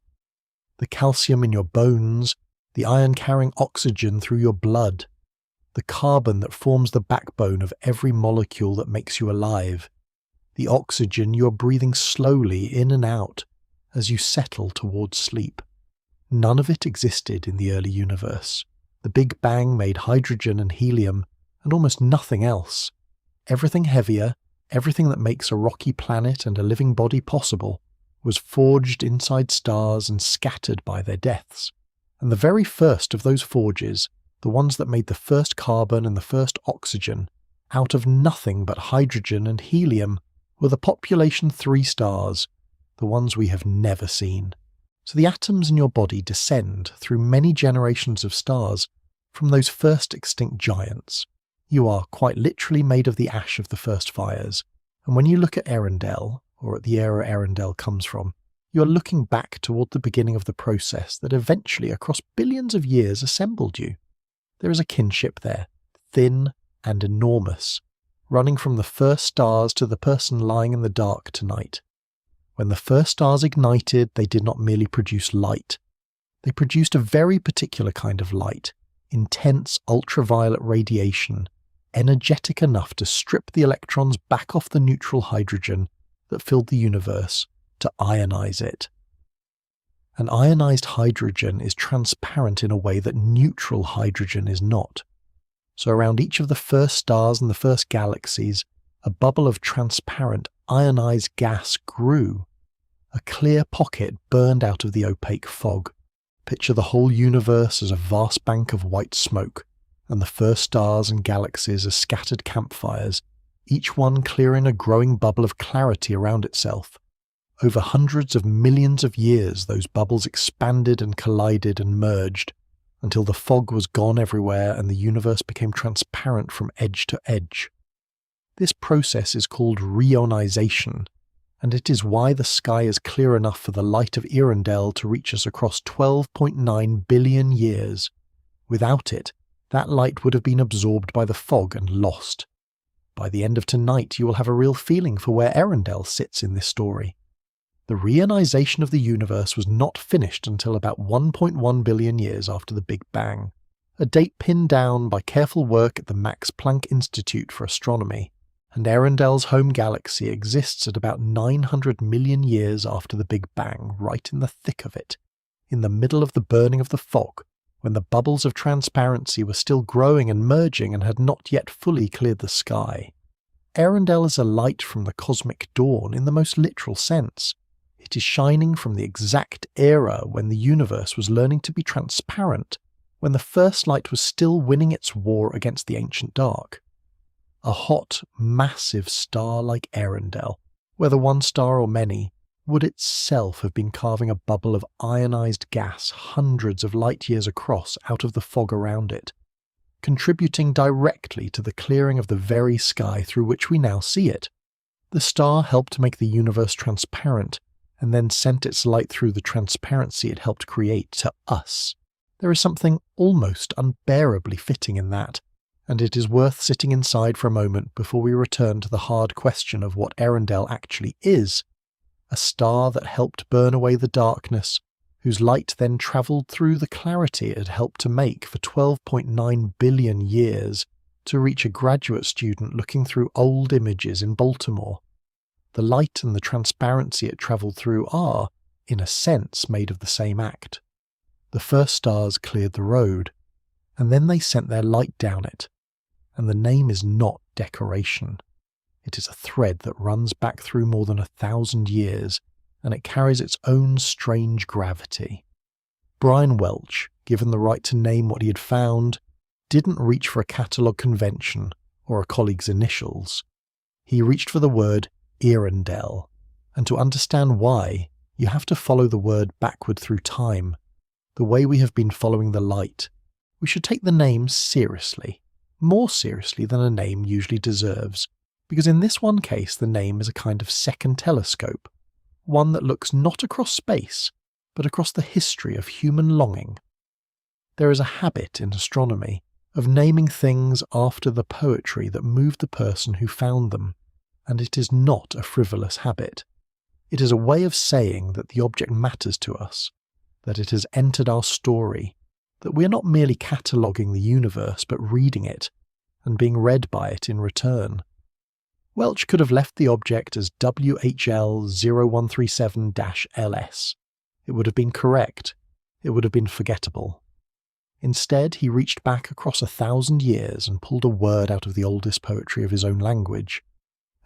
The calcium in your bones, the iron-carrying oxygen through your blood, the carbon that forms the backbone of every molecule that makes you alive, the oxygen you are breathing slowly in and out as you settle towards sleep. None of it existed in the early universe. The Big Bang made hydrogen and helium, and almost nothing else. Everything heavier, everything that makes a rocky planet and a living body possible, was forged inside stars and scattered by their deaths. And the very first of those forges, the ones that made the first carbon and the first oxygen, out of nothing but hydrogen and helium, were the population 3 stars, the ones we have never seen. So the atoms in your body descend through many generations of stars from those first extinct giants. You are quite literally made of the ash of the first fires, and when you look at Earendel, or at the era Earendel comes from, you are looking back toward the beginning of the process that eventually, across billions of years, assembled you. There is a kinship there, thin and enormous, running from the first stars to the person lying in the dark tonight. When the first stars ignited, they did not merely produce light. They produced a very particular kind of light, intense ultraviolet radiation, energetic enough to strip the electrons back off the neutral hydrogen that filled the universe, to ionize it. An ionized hydrogen is transparent in a way that neutral hydrogen is not. So around each of the first stars and the first galaxies, a bubble of transparent, ionized gas grew. A clear pocket burned out of the opaque fog. Picture the whole universe as a vast bank of white smoke, and the first stars and galaxies as scattered campfires, each one clearing a growing bubble of clarity around itself. Over hundreds of millions of years, those bubbles expanded and collided and merged, until the fog was gone everywhere and the universe became transparent from edge to edge. This process is called reionization, and it is why the sky is clear enough for the light of Earendel to reach us across 12.9 billion years. Without it, that light would have been absorbed by the fog and lost. By the end of tonight, you will have a real feeling for where Earendel sits in this story. The reionization of the universe was not finished until about 1.1 billion years after the Big Bang, a date pinned down by careful work at the Max Planck Institute for Astronomy, and Earendel's home galaxy exists at about 900 million years after the Big Bang, right in the thick of it, in the middle of the burning of the fog, when the bubbles of transparency were still growing and merging and had not yet fully cleared the sky. Earendel is a light from the cosmic dawn in the most literal sense. It is shining from the exact era when the universe was learning to be transparent, when the first light was still winning its war against the ancient dark. A hot, massive star like Earendel, whether one star or many, would itself have been carving a bubble of ionized gas hundreds of light years across out of the fog around it, contributing directly to the clearing of the very sky through which we now see it. The star helped make the universe transparent, and then sent its light through the transparency it helped create to us. There is something almost unbearably fitting in that, and it is worth sitting inside for a moment before we return to the hard question of what Earendel actually is. A star that helped burn away the darkness, whose light then travelled through the clarity it had helped to make for 12.9 billion years to reach a graduate student looking through old images in Baltimore. The light and the transparency it travelled through are, in a sense, made of the same act. The first stars cleared the road, and then they sent their light down it. And the name is not decoration. It is a thread that runs back through more than 1,000 years, and it carries its own strange gravity. Brian Welch, given the right to name what he had found, didn't reach for a catalogue convention or a colleague's initials. He reached for the word Earendel, and to understand why, you have to follow the word backward through time, the way we have been following the light. We should take the name seriously, more seriously than a name usually deserves, because in this one case the name is a kind of second telescope, one that looks not across space, but across the history of human longing. There is a habit in astronomy of naming things after the poetry that moved the person who found them, and it is not a frivolous habit. It is a way of saying that the object matters to us, that it has entered our story, that we are not merely cataloguing the universe but reading it, and being read by it in return. Welch could have left the object as WHL0137-LS. It would have been correct. It would have been forgettable. Instead, he reached back across 1,000 years and pulled a word out of the oldest poetry of his own language,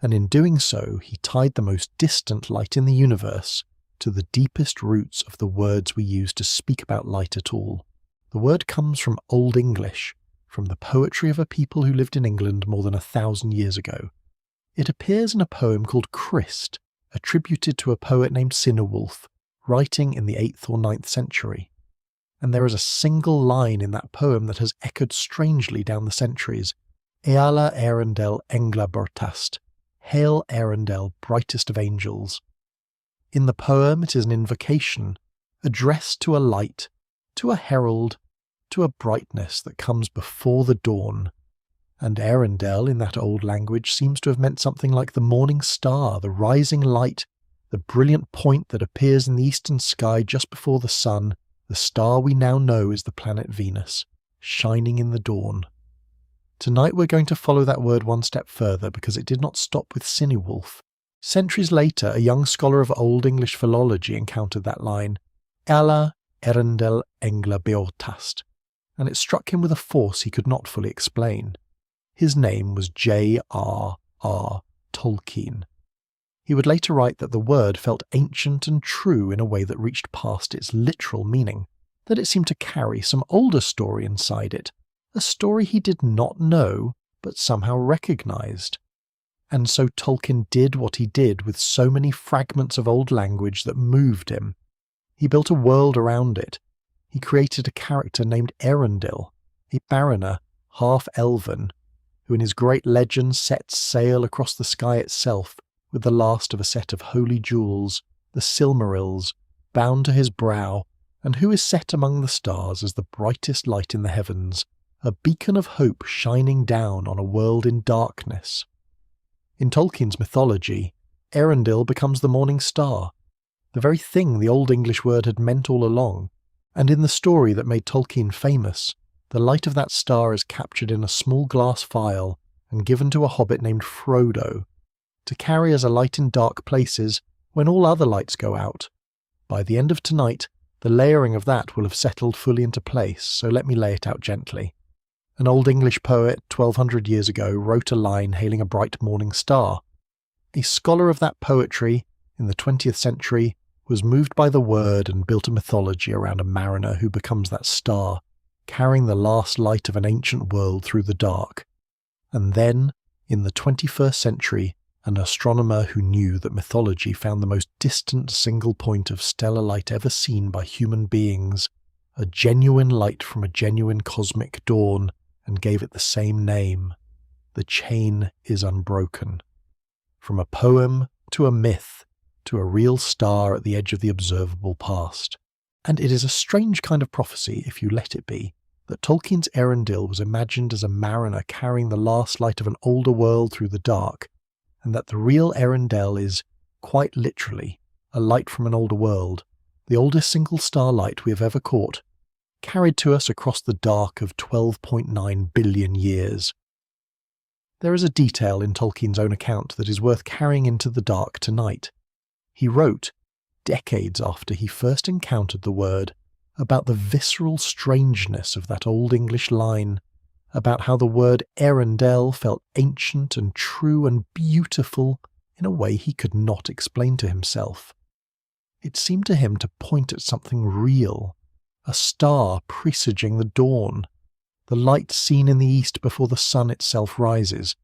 and in doing so he tied the most distant light in the universe to the deepest roots of the words we use to speak about light at all. The word comes from Old English, from the poetry of a people who lived in England more than 1,000 years ago. It appears in a poem called Crist, attributed to a poet named Cinewulf, writing in the 8th or 9th century. And there is a single line in that poem that has echoed strangely down the centuries: Eala Earendel engla bortast, Hail Earendel, brightest of angels. In the poem it is an invocation, addressed to a light, to a herald, to a brightness that comes before the dawn. And Earendel in that old language seems to have meant something like the morning star, the rising light, the brilliant point that appears in the eastern sky just before the sun, the star we now know is the planet Venus, shining in the dawn. Tonight we're going to follow that word one step further because it did not stop with Cinewulf. Centuries later, a young scholar of Old English philology encountered that line, Eala Earendel engla beortast, and it struck him with a force he could not fully explain. His name was J.R.R. Tolkien. He would later write that the word felt ancient and true in a way that reached past its literal meaning, that it seemed to carry some older story inside it, a story he did not know but somehow recognized. And so Tolkien did what he did with so many fragments of old language that moved him. He built a world around it. he created a character named Earendil, a mariner, half-elven, who in his great legend sets sail across the sky itself with the last of a set of holy jewels, the Silmarils, bound to his brow, and who is set among the stars as the brightest light in the heavens, a beacon of hope shining down on a world in darkness. In Tolkien's mythology, Earendil becomes the morning star, the very thing the Old English word had meant all along, and in the story that made Tolkien famous, the light of that star is captured in a small glass vial and given to a hobbit named Frodo, to carry as a light in dark places when all other lights go out. By the end of tonight, the layering of that will have settled fully into place, so let me lay it out gently. An Old English poet 1200 years ago wrote a line hailing a bright morning star. A scholar of that poetry, in the 20th century, was moved by the word and built a mythology around a mariner who becomes that star, carrying the last light of an ancient world through the dark. And then, in the 21st century, an astronomer who knew that mythology found the most distant single point of stellar light ever seen by human beings, a genuine light from a genuine cosmic dawn, and gave it the same name. The chain is unbroken. From a poem to a myth to a real star at the edge of the observable past. And it is a strange kind of prophecy, if you let it be, that Tolkien's Earendil was imagined as a mariner carrying the last light of an older world through the dark, and that the real Earendel is, quite literally, a light from an older world, the oldest single star light we have ever caught, carried to us across the dark of 12.9 billion years. There is a detail in Tolkien's own account that is worth carrying into the dark tonight. He wrote, decades after he first encountered the word, about the visceral strangeness of that Old English line, about how the word Earendel felt ancient and true and beautiful in a way he could not explain to himself. It seemed to him to point at something real, a star presaging the dawn, the light seen in the east before the sun itself rises,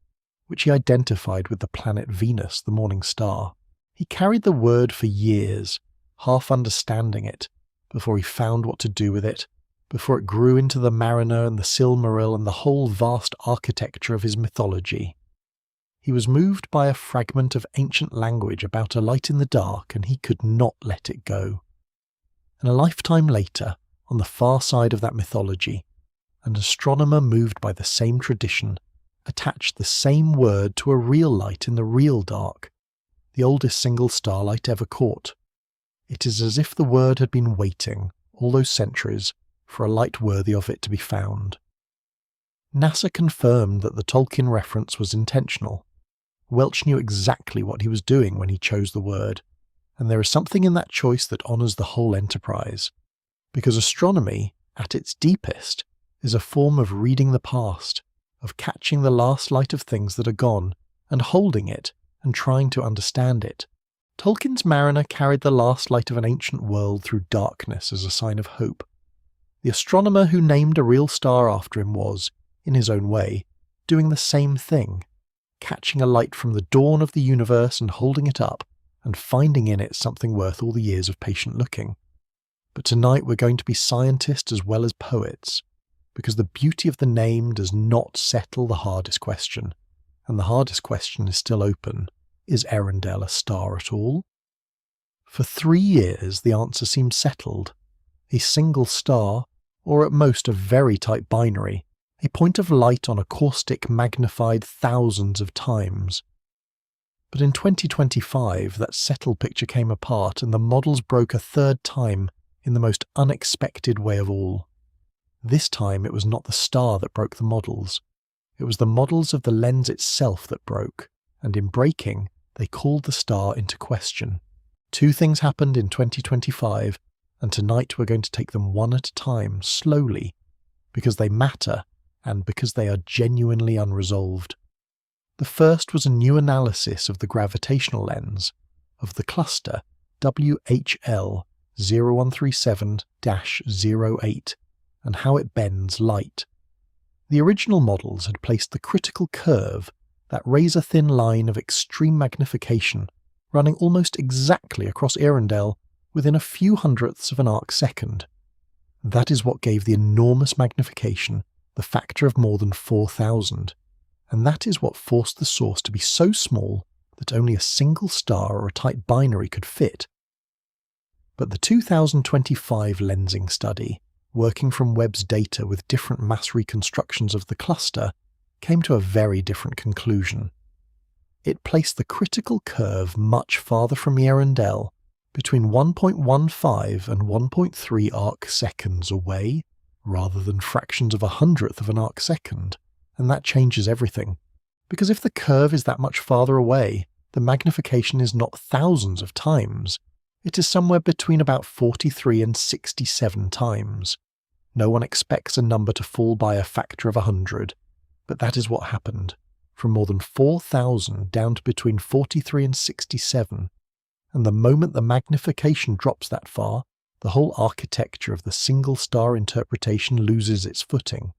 which he identified with the planet Venus, the morning star. He carried the word for years, half understanding it, before he found what to do with it, before it grew into the mariner and the Silmaril and the whole vast architecture of his mythology. He was moved by a fragment of ancient language about a light in the dark, and he could not let it go. And a lifetime later, on the far side of that mythology, an astronomer moved by the same tradition attached the same word to a real light in the real dark, the oldest single starlight ever caught. It is as if the word had been waiting, all those centuries, for a light worthy of it to be found. NASA confirmed that the Tolkien reference was intentional. Welch knew exactly what he was doing when he chose the word, and there is something in that choice that honours the whole enterprise, because astronomy, at its deepest, is a form of reading the past, of catching the last light of things that are gone, and holding it, and trying to understand it. Tolkien's mariner carried the last light of an ancient world through darkness as a sign of hope. The astronomer who named a real star after him was, in his own way, doing the same thing, catching a light from the dawn of the universe and holding it up, and finding in it something worth all the years of patient looking. But tonight we're going to be scientists as well as poets, because the beauty of the name does not settle the hardest question, and the hardest question is still open. Is Earendel a star at all? For 3 years the answer seemed settled. A single star, or at most a very tight binary, a point of light on a caustic magnified thousands of times. But in 2025 that settled picture came apart and the models broke a third time in the most unexpected way of all. This time it was not the star that broke the models. It was the models of the lens itself that broke, and in breaking, they called the star into question. 2 things happened in 2025, and tonight we're going to take them one at a time, slowly, because they matter and because they are genuinely unresolved. The first was a new analysis of the gravitational lens, of the cluster WHL 0137-08, and how it bends light. The original models had placed the critical curve, that razor-thin line of extreme magnification, running almost exactly across Earendel within a few hundredths of an arc second. That is what gave the enormous magnification the factor of more than 4,000, and that is what forced the source to be so small that only a single star or a tight binary could fit. But the 2025 lensing study, working from Webb's data with different mass reconstructions of the cluster, came to a very different conclusion. It placed the critical curve much farther from Earendel, between 1.15 and 1.3 arc-seconds away, rather than fractions of a hundredth of an arc-second, and that changes everything. Because if the curve is that much farther away, the magnification is not thousands of times. It is somewhere between about 43 and 67 times. No one expects a number to fall by a factor of 100, but that is what happened, from more than 4,000 down to between 43 and 67. And the moment the magnification drops that far, the whole architecture of the single-star interpretation loses its footing.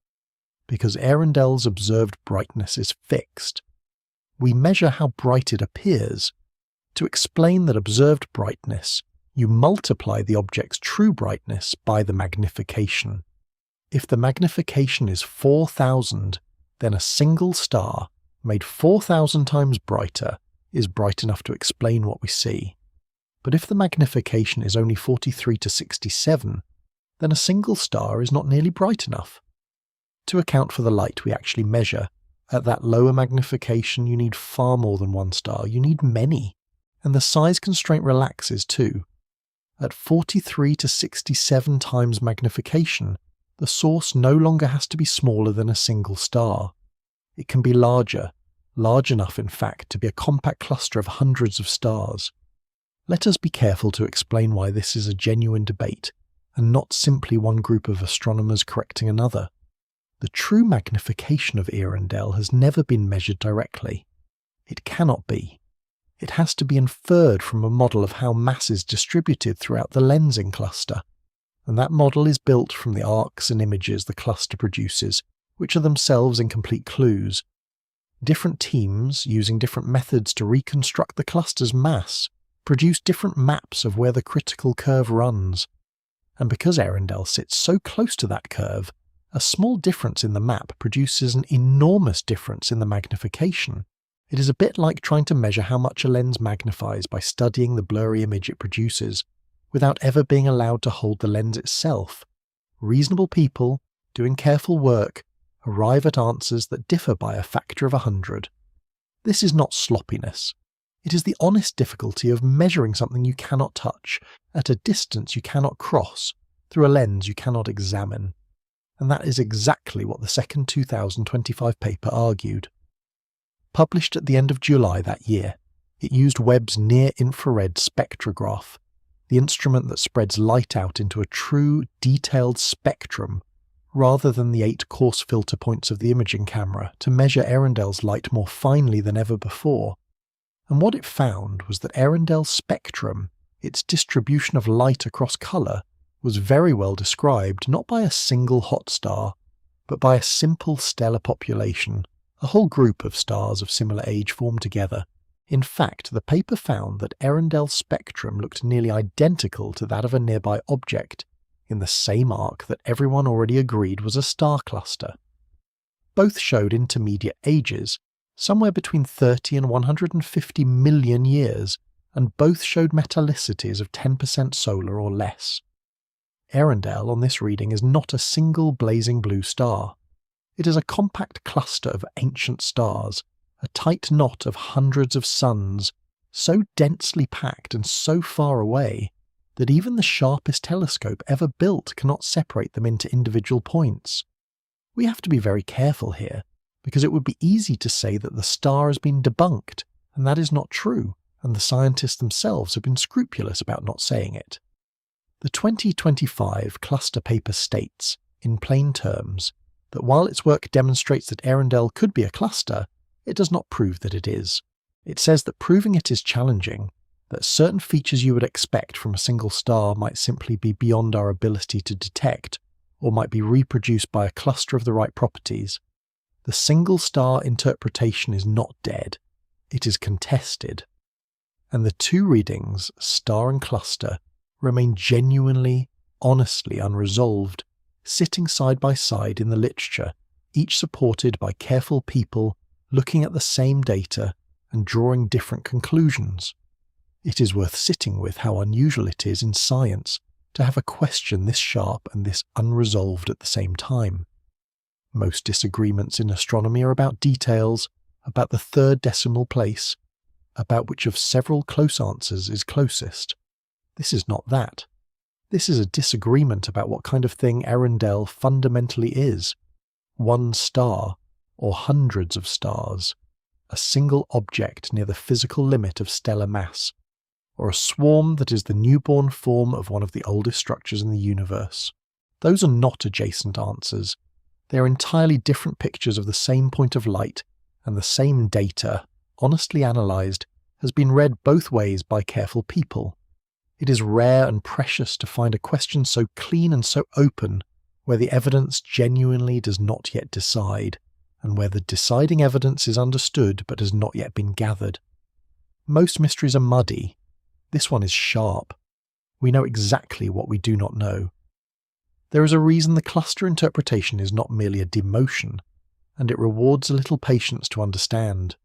Because Earendel's observed brightness is fixed. We measure how bright it appears. To explain that observed brightness, you multiply the object's true brightness by the magnification. If the magnification is 4,000, then a single star, made 4,000 times brighter, is bright enough to explain what we see. But if the magnification is only 43 to 67, then a single star is not nearly bright enough. To account for the light we actually measure, at that lower magnification you need far more than one star, you need many, and the size constraint relaxes too. At 43 to 67 times magnification, the source no longer has to be smaller than a single star. It can be larger, large enough in fact to be a compact cluster of hundreds of stars. Let us be careful to explain why this is a genuine debate, and not simply one group of astronomers correcting another. The true magnification of Earendel has never been measured directly. It cannot be. It has to be inferred from a model of how mass is distributed throughout the lensing cluster, and that model is built from the arcs and images the cluster produces, which are themselves incomplete clues. Different teams, using different methods to reconstruct the cluster's mass, produce different maps of where the critical curve runs. And because Earendel sits so close to that curve, a small difference in the map produces an enormous difference in the magnification. It is a bit like trying to measure how much a lens magnifies by studying the blurry image it produces, without ever being allowed to hold the lens itself. Reasonable people, doing careful work, arrive at answers that differ by a factor of 100. This is not sloppiness. It is the honest difficulty of measuring something you cannot touch, at a distance you cannot cross, through a lens you cannot examine. And that is exactly what the second 2025 paper argued. Published at the end of July that year, it used Webb's near-infrared spectrograph, the instrument that spreads light out into a true, detailed spectrum, rather than the 8 coarse filter points of the imaging camera, to measure Earendel's light more finely than ever before. And what it found was that Earendel's spectrum, its distribution of light across colour, was very well described not by a single hot star, but by a simple stellar population, a whole group of stars of similar age formed together. In fact, the paper found that Earendel's spectrum looked nearly identical to that of a nearby object, in the same arc that everyone already agreed was a star cluster. Both showed intermediate ages, somewhere between 30 and 150 million years, and both showed metallicities of 10% solar or less. Earendel on this reading is not a single blazing blue star. It is a compact cluster of ancient stars, a tight knot of hundreds of suns, so densely packed and so far away that even the sharpest telescope ever built cannot separate them into individual points. We have to be very careful here, because it would be easy to say that the star has been debunked, and that is not true, and the scientists themselves have been scrupulous about not saying it. The 2025 cluster paper states, in plain terms, that while its work demonstrates that Earendel could be a cluster, it does not prove that it is. It says that proving it is challenging, that certain features you would expect from a single star might simply be beyond our ability to detect, or might be reproduced by a cluster of the right properties. The single star interpretation is not dead, it is contested. And the two readings, star and cluster, remain genuinely, honestly unresolved, sitting side by side in the literature, each supported by careful people looking at the same data and drawing different conclusions. It is worth sitting with how unusual it is in science to have a question this sharp and this unresolved at the same time. Most disagreements in astronomy are about details, about the third decimal place, about which of several close answers is closest. This is not that. This is a disagreement about what kind of thing Earendel fundamentally is. One star, or hundreds of stars, a single object near the physical limit of stellar mass, or a swarm that is the newborn form of one of the oldest structures in the universe. Those are not adjacent answers. They are entirely different pictures of the same point of light, and the same data, honestly analysed, has been read both ways by careful people. It is rare and precious to find a question so clean and so open, where the evidence genuinely does not yet decide, and where the deciding evidence is understood but has not yet been gathered. Most mysteries are muddy. This one is sharp. We know exactly what we do not know. There is a reason the cluster interpretation is not merely a demotion, and it rewards a little patience to understand.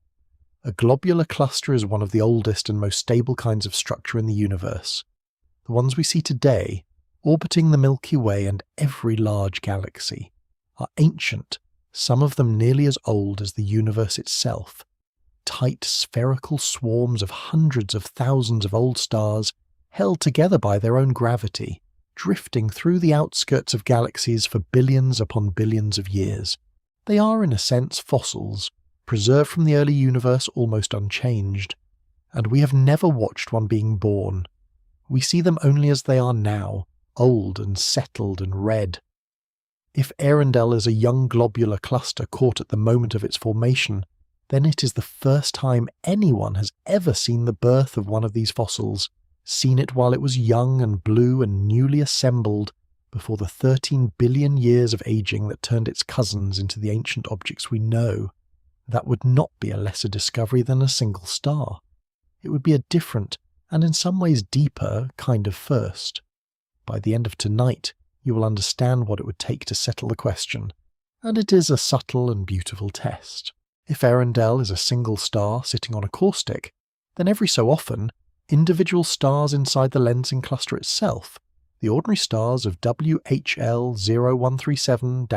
A globular cluster is one of the oldest and most stable kinds of structure in the universe. The ones we see today, orbiting the Milky Way and every large galaxy, are ancient, some of them nearly as old as the universe itself. Tight spherical swarms of hundreds of thousands of old stars held together by their own gravity, drifting through the outskirts of galaxies for billions upon billions of years. They are, in a sense, fossils, preserved from the early universe almost unchanged, and we have never watched one being born. We see them only as they are now, old and settled and red. If Earendel is a young globular cluster caught at the moment of its formation, then it is the first time anyone has ever seen the birth of one of these fossils, seen it while it was young and blue and newly assembled, before the 13 billion years of aging that turned its cousins into the ancient objects we know. That would not be a lesser discovery than a single star. It would be a different, and in some ways deeper, kind of first. By the end of tonight, you will understand what it would take to settle the question, and it is a subtle and beautiful test. If Earendel is a single star sitting on a caustic, then every so often, individual stars inside the lensing cluster itself, the ordinary stars of WHL 0137-08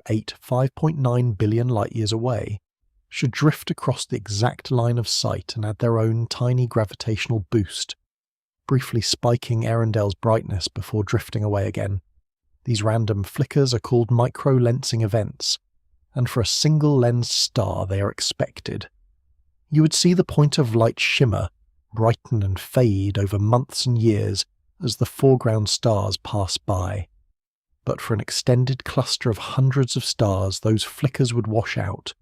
5.9 billion light-years away, should drift across the exact line of sight and add their own tiny gravitational boost, briefly spiking Earendel's brightness before drifting away again. These random flickers are called micro-lensing events, and for a single-lensed star they are expected. You would see the point of light shimmer, brighten and fade over months and years as the foreground stars pass by. But for an extended cluster of hundreds of stars, those flickers would wash out.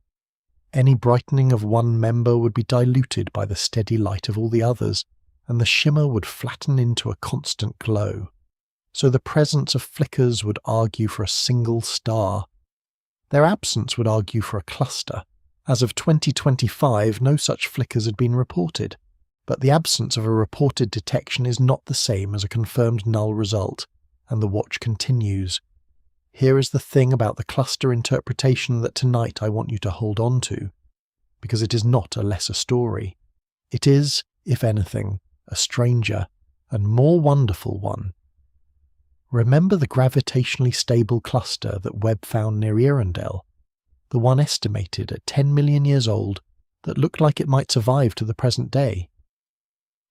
Any brightening of one member would be diluted by the steady light of all the others, and the shimmer would flatten into a constant glow. So the presence of flickers would argue for a single star. Their absence would argue for a cluster. As of 2025, no such flickers had been reported. But the absence of a reported detection is not the same as a confirmed null result, and the watch continues. Here is the thing about the cluster interpretation that tonight I want you to hold on to, because it is not a lesser story. It is, if anything, a stranger and more wonderful one. Remember the gravitationally stable cluster that Webb found near Earendel, the one estimated at 10 million years old that looked like it might survive to the present day?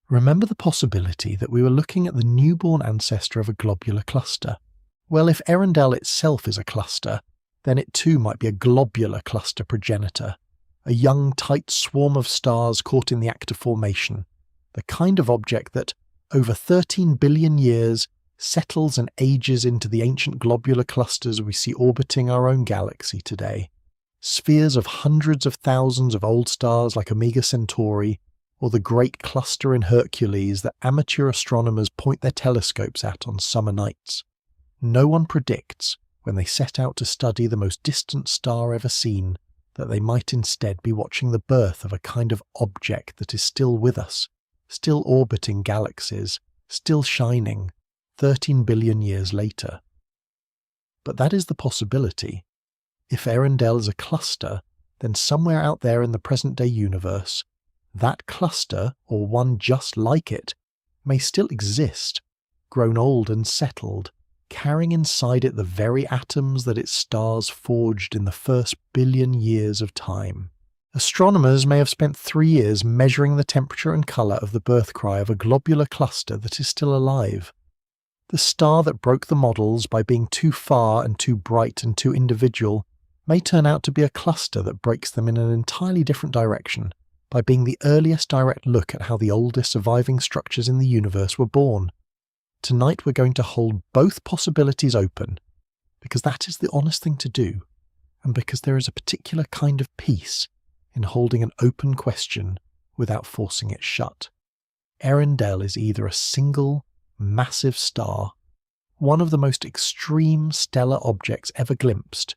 Remember the possibility that we were looking at the newborn ancestor of a globular cluster. Well, if Earendel itself is a cluster, then it too might be a globular cluster progenitor, a young tight swarm of stars caught in the act of formation, the kind of object that, over 13 billion years, settles and ages into the ancient globular clusters we see orbiting our own galaxy today. Spheres of hundreds of thousands of old stars like Omega Centauri, or the great cluster in Hercules that amateur astronomers point their telescopes at on summer nights. No one predicts, when they set out to study the most distant star ever seen, that they might instead be watching the birth of a kind of object that is still with us, still orbiting galaxies, still shining, 13 billion years later. But that is the possibility. If Earendel is a cluster, then somewhere out there in the present-day universe, that cluster, or one just like it, may still exist, grown old and settled, carrying inside it the very atoms that its stars forged in the first billion years of time. Astronomers may have spent 3 years measuring the temperature and colour of the birth cry of a globular cluster that is still alive. The star that broke the models by being too far and too bright and too individual may turn out to be a cluster that breaks them in an entirely different direction by being the earliest direct look at how the oldest surviving structures in the universe were born. Tonight we're going to hold both possibilities open, because that is the honest thing to do, and because there is a particular kind of peace in holding an open question without forcing it shut. Earendel is either a single, massive star, one of the most extreme stellar objects ever glimpsed,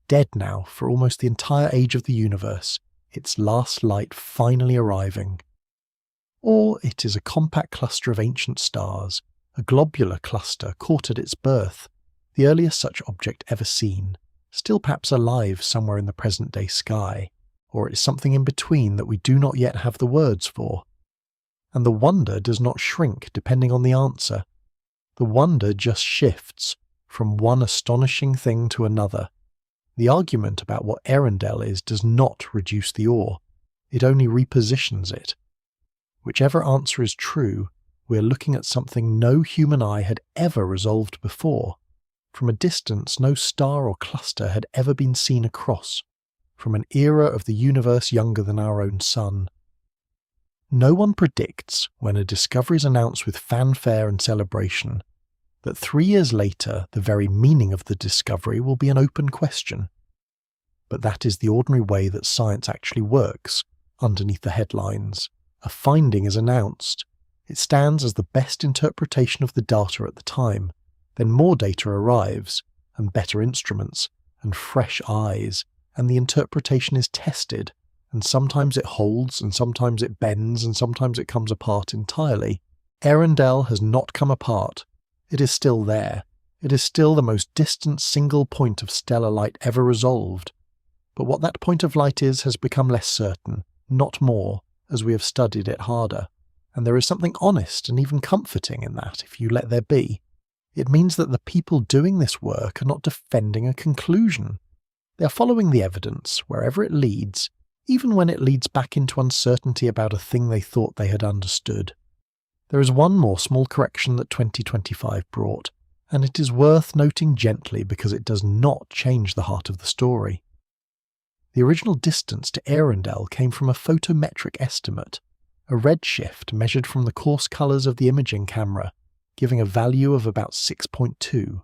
dead now for almost the entire age of the universe, its last light finally arriving. Or it is a compact cluster of ancient stars, a globular cluster caught at its birth, the earliest such object ever seen, still perhaps alive somewhere in the present-day sky, or it's something in between that we do not yet have the words for. And the wonder does not shrink depending on the answer. The wonder just shifts from one astonishing thing to another. The argument about what Earendel is does not reduce the awe, it only repositions it. Whichever answer is true, we're looking at something no human eye had ever resolved before. From a distance no star or cluster had ever been seen across, from an era of the universe younger than our own sun. No one predicts, when a discovery is announced with fanfare and celebration, that 3 years later the very meaning of the discovery will be an open question. But that is the ordinary way that science actually works, underneath the headlines. A finding is announced. It stands as the best interpretation of the data at the time. Then more data arrives, and better instruments, and fresh eyes, and the interpretation is tested, and sometimes it holds, and sometimes it bends, and sometimes it comes apart entirely. Earendel has not come apart. It is still there. It is still the most distant single point of stellar light ever resolved. But what that point of light is has become less certain, not more, as we have studied it harder. And there is something honest and even comforting in that, if you let there be. It means that the people doing this work are not defending a conclusion. They are following the evidence, wherever it leads, even when it leads back into uncertainty about a thing they thought they had understood. There is one more small correction that 2025 brought, and it is worth noting gently because it does not change the heart of the story. The original distance to Earendel came from a photometric estimate, a redshift measured from the coarse colours of the imaging camera, giving a value of about 6.2.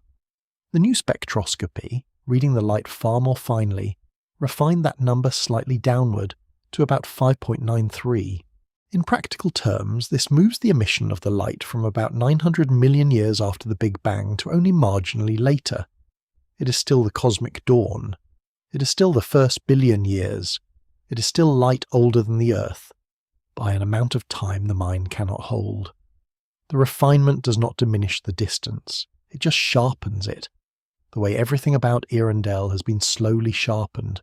The new spectroscopy, reading the light far more finely, refined that number slightly downward to about 5.93. In practical terms, this moves the emission of the light from about 900 million years after the Big Bang to only marginally later. It is still the cosmic dawn. It is still the first billion years. It is still light older than the Earth, by an amount of time the mind cannot hold. The refinement does not diminish the distance, it just sharpens it, the way everything about Earendel has been slowly sharpened,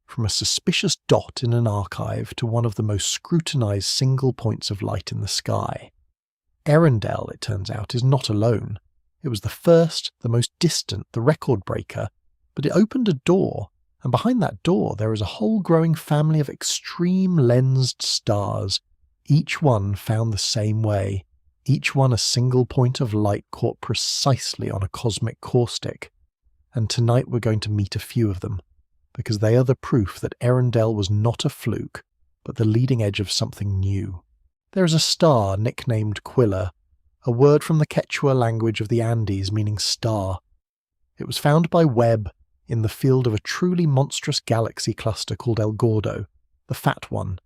from a suspicious dot in an archive to one of the most scrutinized single points of light in the sky. Earendel, it turns out, is not alone. It was the first, the most distant, the record breaker, but it opened a door, and behind that door there is a whole growing family of extreme lensed stars, each one found the same way, each one a single point of light caught precisely on a cosmic caustic. And tonight we're going to meet a few of them, because they are the proof that Earendel was not a fluke, but the leading edge of something new. There is a star nicknamed Quyllur, a word from the Quechua language of the Andes meaning star. It was found by Webb in the field of a truly monstrous galaxy cluster called El Gordo, the Fat One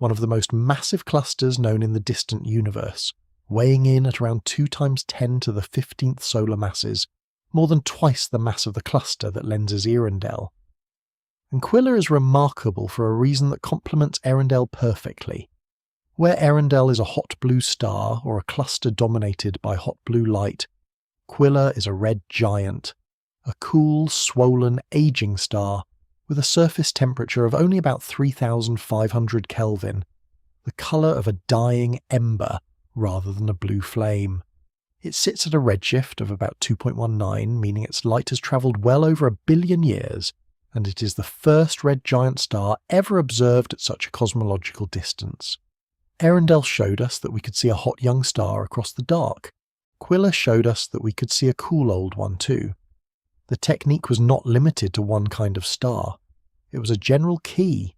of the most massive clusters known in the distant universe, weighing in at around 2 × 10 to the 15th solar masses, more than twice the mass of the cluster that lenses Earendel. And Quyllur is remarkable for a reason that complements Earendel perfectly. Where Earendel is a hot blue star, or a cluster dominated by hot blue light, Quyllur is a red giant, a cool, swollen, aging star with a surface temperature of only about 3,500 Kelvin, the colour of a dying ember rather than a blue flame. It sits at a redshift of about 2.19, meaning its light has travelled well over 1 billion years, and it is the first red giant star ever observed at such a cosmological distance. Earendel showed us that we could see a hot young star across the dark. Quyllur showed us that we could see a cool old one too. The technique was not limited to one kind of star. It was a general key.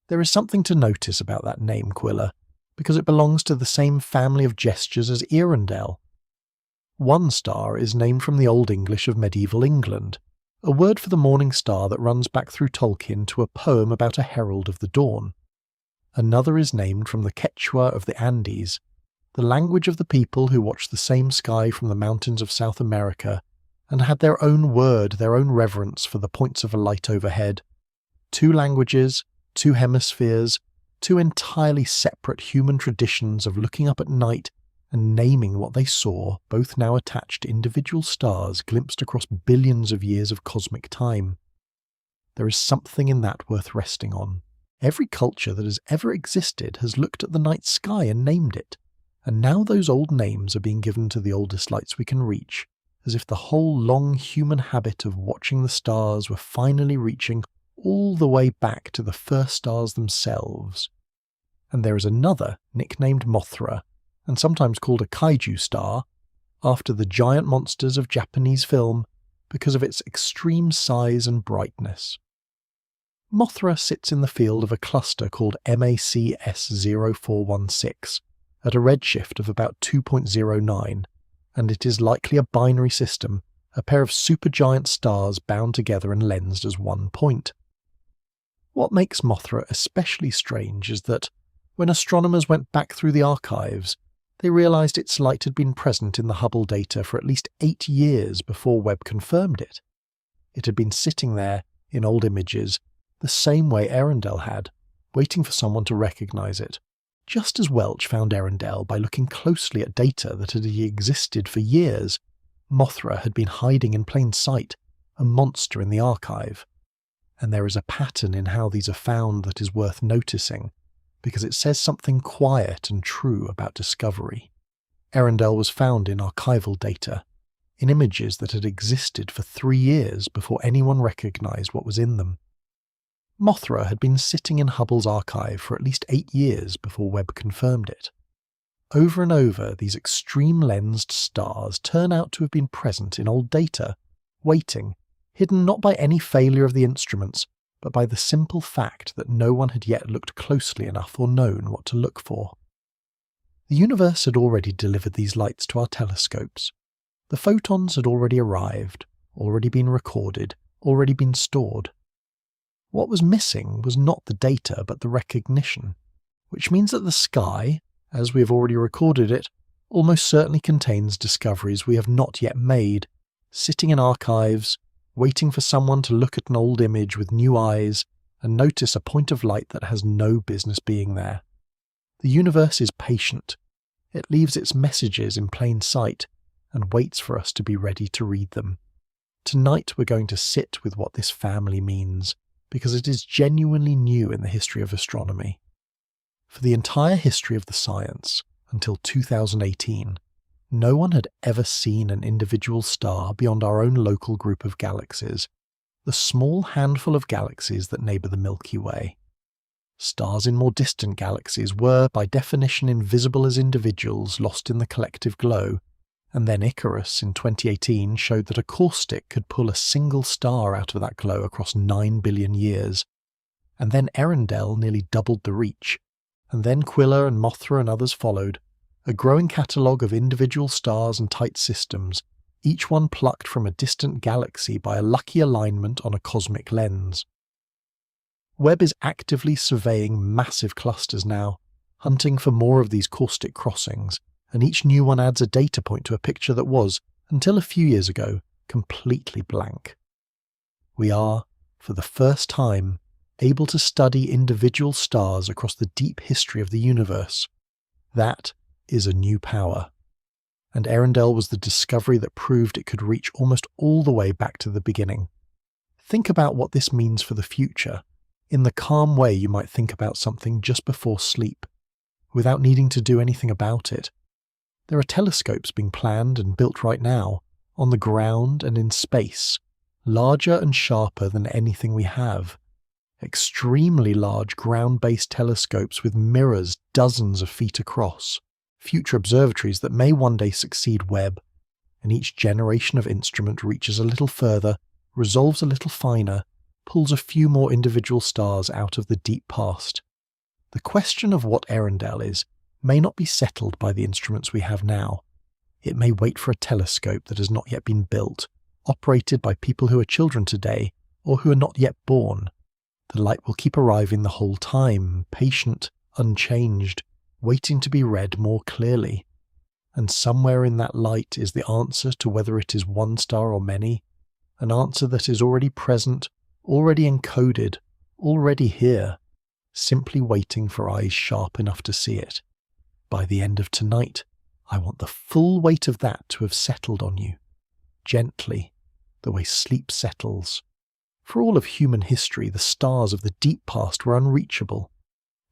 There is something to notice about that name Quyllur, because it belongs to the same family of gestures as Earendel. One star is named from the Old English of medieval England, a word for the morning star that runs back through Tolkien to a poem about a herald of the dawn. Another is named from the Quechua of the Andes, the language of the people who watched the same sky from the mountains of South America and had their own word, their own reverence for the points of a light overhead. 2 languages, 2 hemispheres, 2 entirely separate human traditions of looking up at night and naming what they saw, both now attached to individual stars glimpsed across billions of years of cosmic time. There is something in that worth resting on. Every culture that has ever existed has looked at the night sky and named it, and now those old names are being given to the oldest lights we can reach, as if the whole long human habit of watching the stars were finally reaching all the way back to the first stars themselves. And there is another, nicknamed Mothra, and sometimes called a kaiju star, after the giant monsters of Japanese film because of its extreme size and brightness. Mothra sits in the field of a cluster called MACS0416 at a redshift of about 2.09, and it is likely a binary system, a pair of supergiant stars bound together and lensed as one point. What makes Mothra especially strange is that, when astronomers went back through the archives, they realised its light had been present in the Hubble data for at least 8 years before Webb confirmed it. It had been sitting there, in old images, the same way Earendel had, waiting for someone to recognise it, just as Welch found Earendel by looking closely at data that had existed for years. Mothra had been hiding in plain sight, a monster in the archive. And there is a pattern in how these are found that is worth noticing, because it says something quiet and true about discovery. Earendel was found in archival data, in images that had existed for 3 years before anyone recognised what was in them. Mothra had been sitting in Hubble's archive for at least 8 years before Webb confirmed it. Over and over, these extreme-lensed stars turn out to have been present in old data, waiting, hidden not by any failure of the instruments, but by the simple fact that no one had yet looked closely enough or known what to look for. The universe had already delivered these lights to our telescopes. The photons had already arrived, already been recorded, already been stored. What was missing was not the data but the recognition, which means that the sky, as we have already recorded it, almost certainly contains discoveries we have not yet made, sitting in archives, waiting for someone to look at an old image with new eyes and notice a point of light that has no business being there. The universe is patient. It leaves its messages in plain sight and waits for us to be ready to read them. Tonight we're going to sit with what this family means, because it is genuinely new in the history of astronomy. For the entire history of the science, until 2018, no one had ever seen an individual star beyond our own local group of galaxies, the small handful of galaxies that neighbour the Milky Way. Stars in more distant galaxies were, by definition, invisible as individuals lost in the collective glow, and then Icarus in 2018 showed that a caustic could pull a single star out of that glow across 9 billion years. And then Earendel nearly doubled the reach, and then Quyllur and Mothra and others followed, a growing catalogue of individual stars and tight systems, each one plucked from a distant galaxy by a lucky alignment on a cosmic lens. Webb is actively surveying massive clusters now, hunting for more of these caustic crossings, and each new one adds a data point to a picture that was, until a few years ago, completely blank. We are, for the first time, able to study individual stars across the deep history of the universe. That is a new power. and Earendel was the discovery that proved it could reach almost all the way back to the beginning. Think about what this means for the future, in the calm way you might think about something just before sleep, without needing to do anything about it. There are telescopes being planned and built right now, on the ground and in space, larger and sharper than anything we have. Extremely large ground-based telescopes with mirrors dozens of feet across, future observatories that may one day succeed Webb, and each generation of instrument reaches a little further, resolves a little finer, pulls a few more individual stars out of the deep past. The question of what Earendel is may not be settled by the instruments we have now. It may wait for a telescope that has not yet been built, operated by people who are children today or who are not yet born. The light will keep arriving the whole time, patient, unchanged, waiting to be read more clearly. And somewhere in that light is the answer to whether it is one star or many, an answer that is already present, already encoded, already here, simply waiting for eyes sharp enough to see it. By the end of tonight, I want the full weight of that to have settled on you, gently, the way sleep settles. For all of human history, the stars of the deep past were unreachable.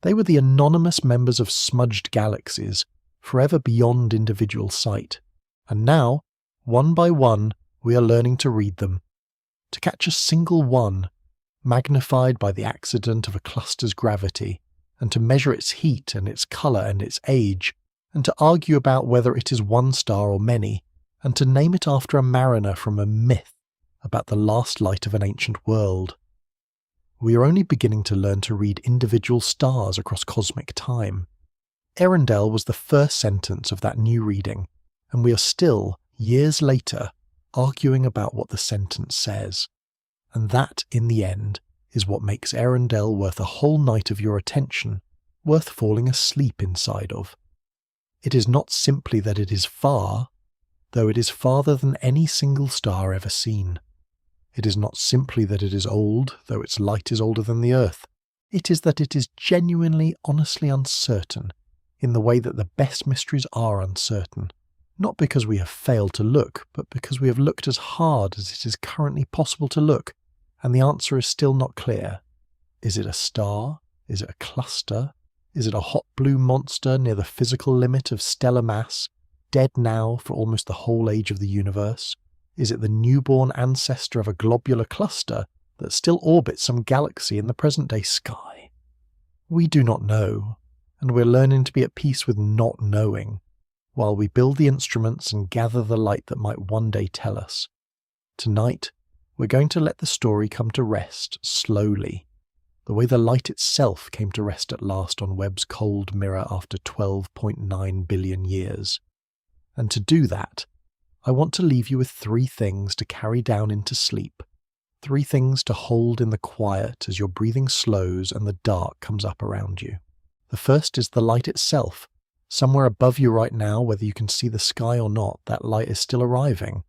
They were the anonymous members of smudged galaxies, forever beyond individual sight. And now, one by one, we are learning to read them. To catch a single one, magnified by the accident of a cluster's gravity, and to measure its heat and its colour and its age, and to argue about whether it is one star or many, and to name it after a mariner from a myth about the last light of an ancient world. We are only beginning to learn to read individual stars across cosmic time. Earendel was the first sentence of that new reading, and we are still, years later, arguing about what the sentence says. And that, in the end, is what makes Earendel worth a whole night of your attention, worth falling asleep inside of. It is not simply that it is far, though it is farther than any single star ever seen. It is not simply that it is old, though its light is older than the Earth. It is that it is genuinely, honestly uncertain, in the way that the best mysteries are uncertain. Not because we have failed to look, but because we have looked as hard as it is currently possible to look, and the answer is still not clear. Is it a star? Is it a cluster? Is it a hot blue monster near the physical limit of stellar mass, dead now for almost the whole age of the universe? Is it the newborn ancestor of a globular cluster that still orbits some galaxy in the present-day sky? We do not know, and we're learning to be at peace with not knowing, while we build the instruments and gather the light that might one day tell us. Tonight, we're going to let the story come to rest slowly, the way the light itself came to rest at last on Webb's cold mirror after 12.9 billion years. And to do that, I want to leave you with 3 things to carry down into sleep, 3 things to hold in the quiet as your breathing slows and the dark comes up around you. The first is the light itself. Somewhere above you right now, whether you can see the sky or not, that light is still arriving.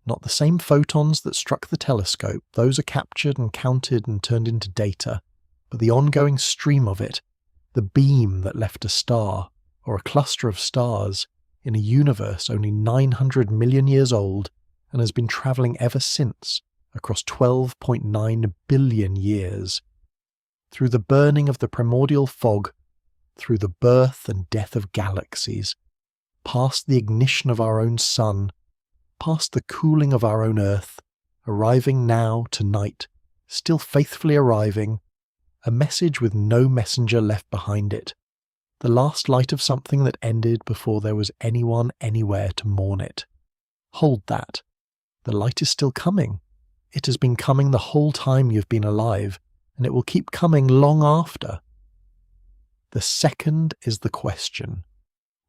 Not the same photons that struck the telescope, those are captured and counted and turned into data, but the ongoing stream of it, the beam that left a star, or a cluster of stars, in a universe only 900 million years old and has been travelling ever since, across 12.9 billion years. Through the burning of the primordial fog, through the birth and death of galaxies, past the ignition of our own sun, past the cooling of our own Earth, arriving now, tonight, still faithfully arriving, a message with no messenger left behind it, the last light of something that ended before there was anyone anywhere to mourn it. Hold that. The light is still coming. It has been coming the whole time you've been alive, and it will keep coming long after. The second is the question.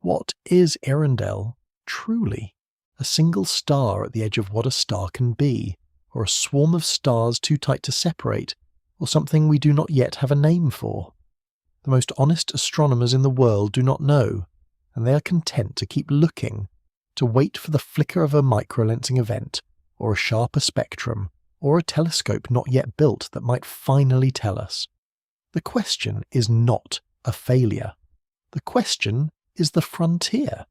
What is Earendel, truly? A single star at the edge of what a star can be, or a swarm of stars too tight to separate, or something we do not yet have a name for? The most honest astronomers in the world do not know, and they are content to keep looking, to wait for the flicker of a microlensing event, or a sharper spectrum, or a telescope not yet built that might finally tell us. The question is not a failure. The question is the frontier.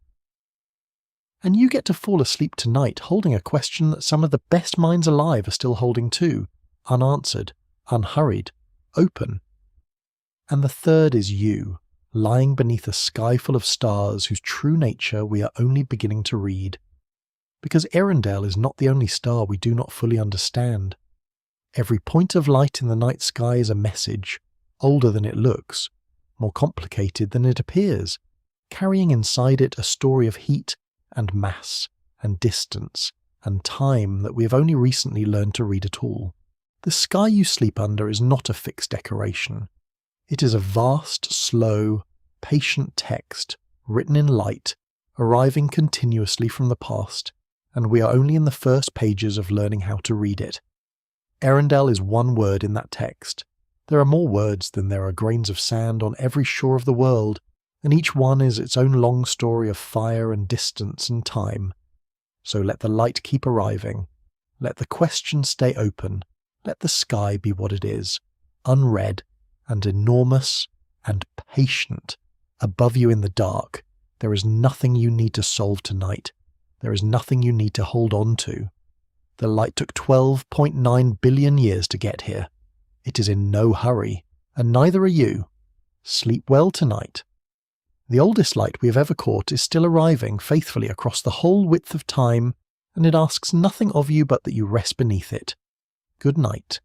And you get to fall asleep tonight holding a question that some of the best minds alive are still holding too, unanswered, unhurried, open. And the third is you, lying beneath a sky full of stars whose true nature we are only beginning to read. Because Earendel is not the only star we do not fully understand. Every point of light in the night sky is a message, older than it looks, more complicated than it appears, carrying inside it a story of heat and mass and distance and time that we have only recently learned to read at all. The sky you sleep under is not a fixed decoration. It is a vast, slow, patient text written in light, arriving continuously from the past, and we are only in the first pages of learning how to read it. Earendel is one word in that text. There are more words than there are grains of sand on every shore of the world, and each one is its own long story of fire and distance and time. So let the light keep arriving. Let the question stay open. Let the sky be what it is, unread and enormous and patient. Above you in the dark, there is nothing you need to solve tonight. There is nothing you need to hold on to. The light took 12.9 billion years to get here. It is in no hurry, and neither are you. Sleep well tonight. The oldest light we have ever caught is still arriving faithfully across the whole width of time, and it asks nothing of you but that you rest beneath it. Good night.